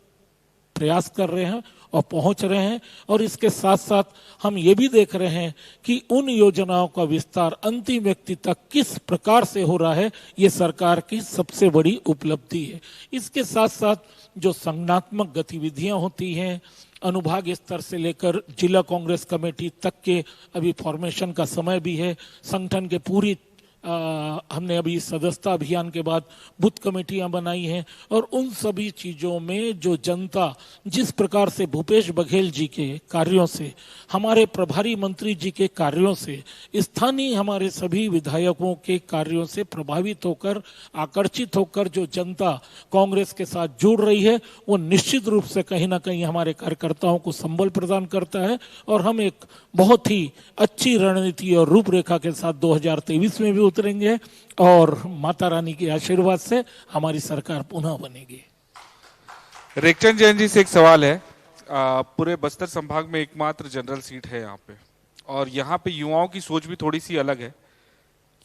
प्रयास कर रहे हैं और पहुंच रहे हैं। और इसके साथ साथ हम ये भी देख रहे हैं कि उन योजनाओं का विस्तार अंतिम व्यक्ति तक किस प्रकार से हो रहा है, ये सरकार की सबसे बड़ी उपलब्धि है। इसके साथ साथ जो संगठनात्मक गतिविधियां होती हैं, अनुभाग स्तर से लेकर जिला कांग्रेस कमेटी तक के अभी फॉर्मेशन का समय भी है। संगठन के पूरी हमने अभी सदस्यता अभियान के बाद बूथ कमेटियां बनाई हैं और उन सभी चीजों में जो जनता जिस प्रकार से भूपेश बघेल जी के कार्यों से, हमारे प्रभारी मंत्री जी के कार्यों से, स्थानीय हमारे सभी विधायकों के कार्यों से प्रभावित होकर, आकर्षित होकर जो जनता कांग्रेस के साथ जुड़ रही है, वो निश्चित रूप से कहीं ना कहीं हमारे कार्यकर्ताओं को संबल प्रदान करता है। और हम एक बहुत ही अच्छी रणनीति और रूपरेखा के साथ 2023 में भी उतरेंगे और माता रानी के आशीर्वाद से हमारी सरकार पुनः बनेगी। रेखचंद जैन जी से एक सवाल है। पूरे बस्तर संभाग में एकमात्र जनरल सीट है यहाँ पे, और यहाँ पे युवाओं की सोच भी थोड़ी सी अलग है।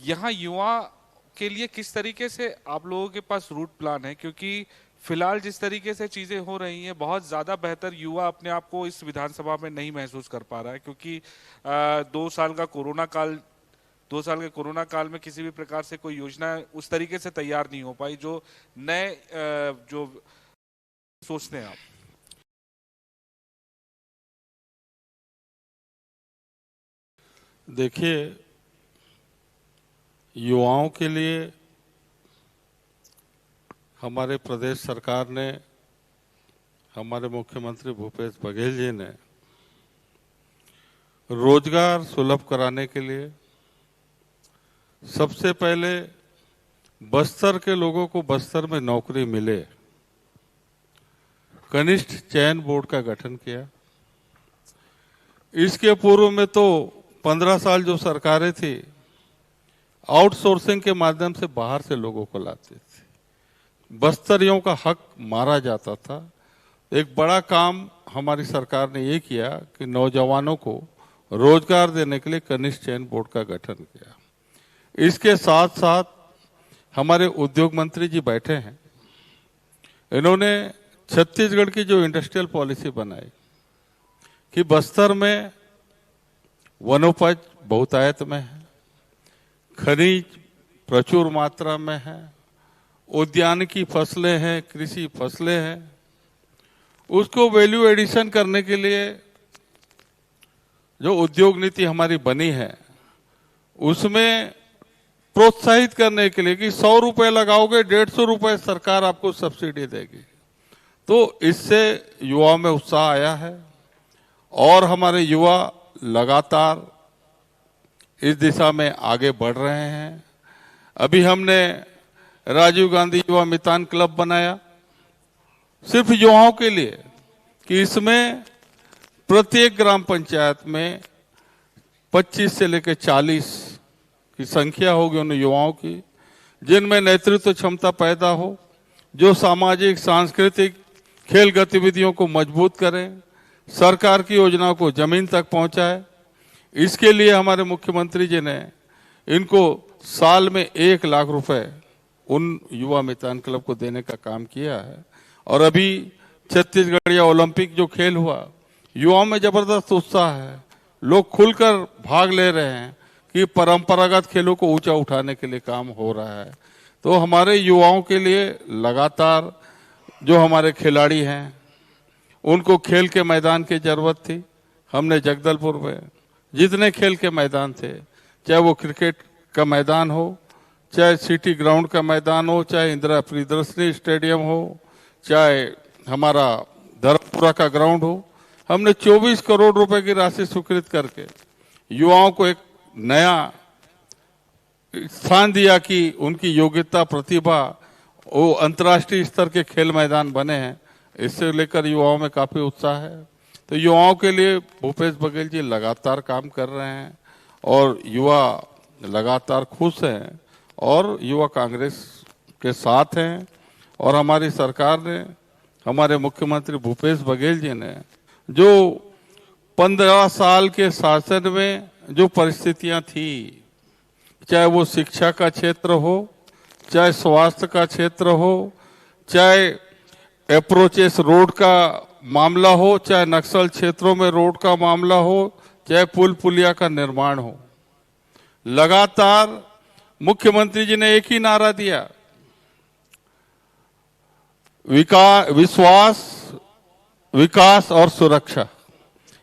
यहाँ युवा के लिए किस तरीके से आप लोगों के पास रूट प्लान है, क्योंकि फिलहाल जिस तरीके से चीजें हो रही हैं, बहुत ज्यादा बेहतर युवा अपने आप को इस विधानसभा में नहीं महसूस कर पा रहा है, क्योंकि 2 साल के कोरोना काल में किसी भी प्रकार से कोई योजना उस तरीके से तैयार नहीं हो पाई जो नए जो सोचते हैं आप। देखिए, युवाओं के लिए हमारे प्रदेश सरकार ने, हमारे मुख्यमंत्री भूपेश बघेल जी ने रोजगार सुलभ कराने के लिए सबसे पहले बस्तर के लोगों को बस्तर में नौकरी मिले, कनिष्ठ चयन बोर्ड का गठन किया। इसके पूर्व में तो 15 साल जो सरकारें थी आउटसोर्सिंग के माध्यम से बाहर से लोगों को लाती थी, बस्तरियों का हक मारा जाता था। एक बड़ा काम हमारी सरकार ने ये किया कि नौजवानों को रोजगार देने के लिए कनिष्ठ चयन बोर्ड का गठन किया। इसके साथ साथ हमारे उद्योग मंत्री जी बैठे हैं, इन्होंने छत्तीसगढ़ की जो इंडस्ट्रियल पॉलिसी बनाई कि बस्तर में वनोपज बहुतायत में है, खनिज प्रचुर मात्रा में है, उद्यानिकी फसलें हैं, कृषि फसलें हैं, उसको वैल्यू एडिशन करने के लिए जो उद्योग नीति हमारी बनी है उसमें प्रोत्साहित करने के लिए कि 100 रुपए लगाओगे 150 रुपए सरकार आपको सब्सिडी देगी। तो इससे युवाओं में उत्साह आया है और हमारे युवा लगातार इस दिशा में आगे बढ़ रहे हैं। अभी हमने राजीव गांधी युवा मितान क्लब बनाया सिर्फ युवाओं के लिए कि इसमें प्रत्येक ग्राम पंचायत में 25 से लेकर 40 की संख्या होगी उन युवाओं की जिनमें नेतृत्व क्षमता पैदा हो, जो सामाजिक सांस्कृतिक खेल गतिविधियों को मजबूत करें, सरकार की योजनाओं को जमीन तक पहुंचाए। इसके लिए हमारे मुख्यमंत्री जी ने इनको साल में 1 लाख रुपए उन युवा मितान क्लब को देने का काम किया है। और अभी छत्तीसगढ़ ओलंपिक जो खेल हुआ, युवाओं में जबरदस्त उत्साह है, लोग खुलकर भाग ले रहे हैं कि परंपरागत खेलों को ऊंचा उठाने के लिए काम हो रहा है। तो हमारे युवाओं के लिए लगातार जो हमारे खिलाड़ी हैं उनको खेल के मैदान की जरूरत थी। हमने जगदलपुर में जितने खेल के मैदान थे, चाहे वो क्रिकेट का मैदान हो, चाहे सिटी ग्राउंड का मैदान हो, चाहे इंदिरा प्रियदर्शनी स्टेडियम हो, चाहे हमारा धर्मपुरा का ग्राउंड हो, हमने 24 करोड़ रुपए की राशि स्वीकृत करके युवाओं को एक नया स्थान दिया कि उनकी योग्यता प्रतिभा वो अंतर्राष्ट्रीय स्तर के खेल मैदान बने हैं। इससे लेकर युवाओं में काफी उत्साह है। तो युवाओं के लिए भूपेश बघेल जी लगातार काम कर रहे हैं और युवा लगातार खुश हैं और युवा कांग्रेस के साथ हैं। और हमारी सरकार ने, हमारे मुख्यमंत्री भूपेश बघेल जी ने जो 15 साल के शासन में जो परिस्थितियां थी, चाहे वो शिक्षा का क्षेत्र हो, चाहे स्वास्थ्य का क्षेत्र हो, चाहे अप्रोचेस रोड का मामला हो, चाहे नक्सल क्षेत्रों में रोड का मामला हो, चाहे पुल पुलिया का निर्माण हो, लगातार मुख्यमंत्री जी ने एक ही नारा दिया, विश्वास, विकास और सुरक्षा।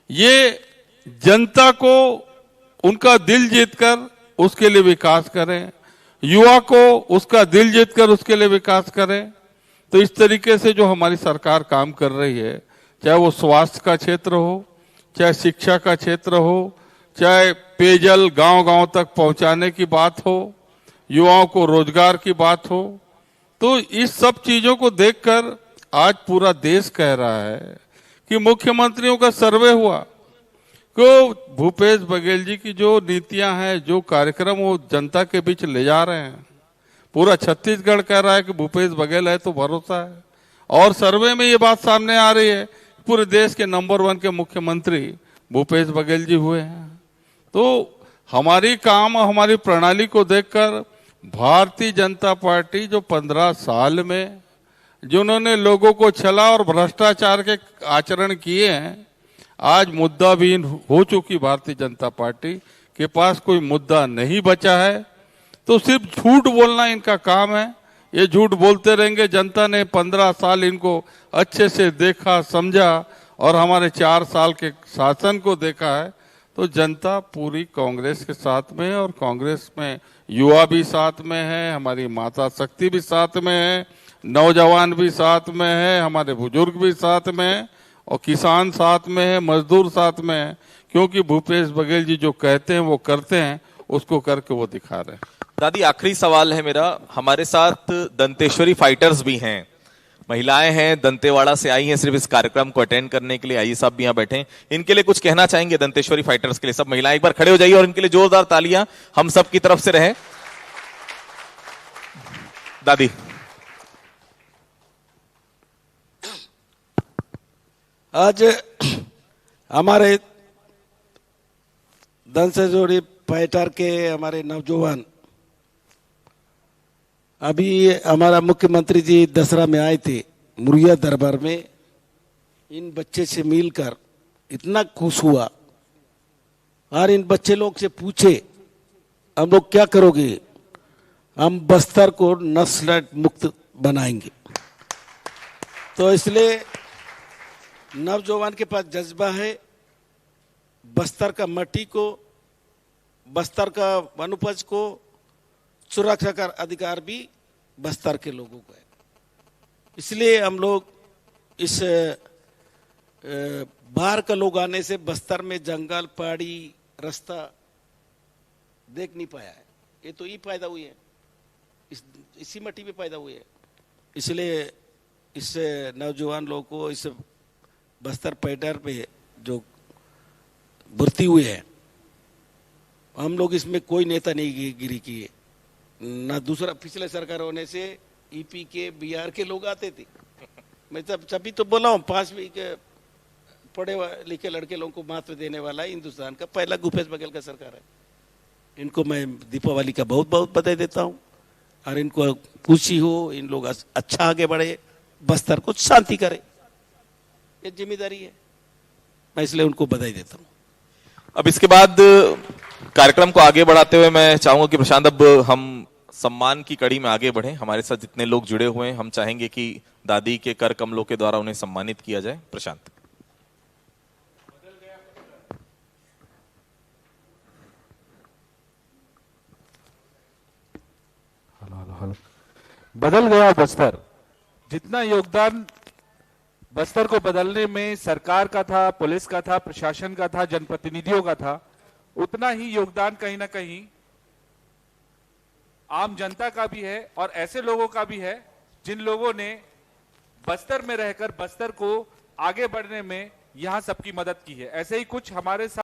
ये जनता को उनका दिल जीतकर उसके लिए विकास करें, युवा को उसका दिल जीतकर उसके लिए विकास करें। तो इस तरीके से जो हमारी सरकार काम कर रही है, चाहे वो स्वास्थ्य का क्षेत्र हो, चाहे शिक्षा का क्षेत्र हो, चाहे पेयजल गांव-गांव तक पहुंचाने की बात हो, युवाओं को रोजगार की बात हो, तो इस सब चीजों को देखकर आज पूरा देश कह रहा है कि मुख्यमंत्रियों का सर्वे हुआ को भूपेश बघेल जी की जो नीतियां हैं, जो कार्यक्रम वो जनता के बीच ले जा रहे हैं, पूरा छत्तीसगढ़ कह रहा है कि भूपेश बघेल है तो भरोसा है। और सर्वे में ये बात सामने आ रही है, पूरे देश के नंबर 1 के मुख्यमंत्री भूपेश बघेल जी हुए हैं। तो हमारी काम, हमारी प्रणाली को देखकर भारतीय जनता पार्टी जो 15 साल में जिन्होंने लोगों को छला और भ्रष्टाचार के आचरण किए हैं, आज मुद्दाविहीन हो चुकी भारतीय जनता पार्टी के पास कोई मुद्दा नहीं बचा है। तो सिर्फ झूठ बोलना इनका काम है, ये झूठ बोलते रहेंगे। जनता ने 15 साल इनको अच्छे से देखा, समझा और हमारे 4 साल के शासन को देखा है। तो तो जनता पूरी कांग्रेस के साथ में है और कांग्रेस में युवा भी साथ में है, हमारी माता शक्ति भी साथ में है, नौजवान भी साथ में है, हमारे बुजुर्ग भी साथ में है और किसान साथ में है, मजदूर साथ में है, क्योंकि भूपेश बघेल जी जो कहते हैं वो करते हैं, उसको करके वो दिखा रहे हैं। दादी, आखिरी सवाल है मेरा। हमारे साथ दंतेश्वरी फाइटर्स भी हैं, महिलाएं हैं, दंतेवाड़ा से आई हैं सिर्फ इस कार्यक्रम को अटेंड करने के लिए। आइए साहब भी यहाँ बैठे हैं, इनके लिए कुछ कहना चाहेंगे दंतेश्वरी फाइटर्स के लिए? सब महिलाएं एक बार खड़े हो जाइए और इनके लिए जोरदार तालियां हम सब की तरफ से रहे। दादी, आज हमारे दंतेश्वरी फाइटर के हमारे नौजवान, अभी हमारा मुख्यमंत्री जी दसरा में आए थे मुरिया दरबार में, इन बच्चे से मिलकर इतना खुश हुआ और इन बच्चे लोग से पूछे हम लोग क्या करोगे? हम बस्तर को नस्ल मुक्त बनाएंगे। तो इसलिए नौजवान के पास जज्बा है, बस्तर का मट्टी को, बस्तर का वनोपज को सुरक्षा का अधिकार भी बस्तर के लोगों को है। इसलिए हम लोग इस बाहर का लोग आने से बस्तर में जंगल, पहाड़ी, रास्ता देख नहीं पाया है। ये तो ये पैदा हुई है, इसी मट्टी में पैदा हुई है। इसलिए इस नौजवान लोगों को इस बस्तर पैटर पे जो भर्ती हुए हैं, हम लोग इसमें कोई नेता नहीं गिरी किए ना। दूसरा, पिछले सरकार होने से ईपी के, बिहार के लोग आते थे। मैं तभी तो बोला हूँ, 5वीं के पढ़े लिखे लड़के लोगों को महत्व देने वाला हिंदुस्तान का पहला भूपेश बघेल का सरकार है। इनको मैं दीपावली का बहुत बहुत बधाई देता हूँ और इनको खुशी हो, इन लोग अच्छा आगे बढ़े, बस्तर को शांति करे, ये जिम्मेदारी है। मैं इसलिए उनको बधाई देता हूँ। अब इसके बाद कार्यक्रम को आगे बढ़ाते हुए मैं चाहूंगा कि प्रशांत, अब हम सम्मान की कड़ी में आगे बढ़े। हमारे साथ जितने लोग जुड़े हुए हैं, हम चाहेंगे कि दादी के कर कमलों के द्वारा उन्हें सम्मानित किया जाए। प्रशांत। बदल गया बस्तर। जितना योगदान बस्तर को बदलने में सरकार का था, पुलिस का था, प्रशासन का था, जनप्रतिनिधियों का था, उतना ही योगदान कहीं ना कहीं आम जनता का भी है और ऐसे लोगों का भी है जिन लोगों ने बस्तर में रहकर बस्तर को आगे बढ़ने में यहां सबकी मदद की है। ऐसे ही कुछ हमारे साथ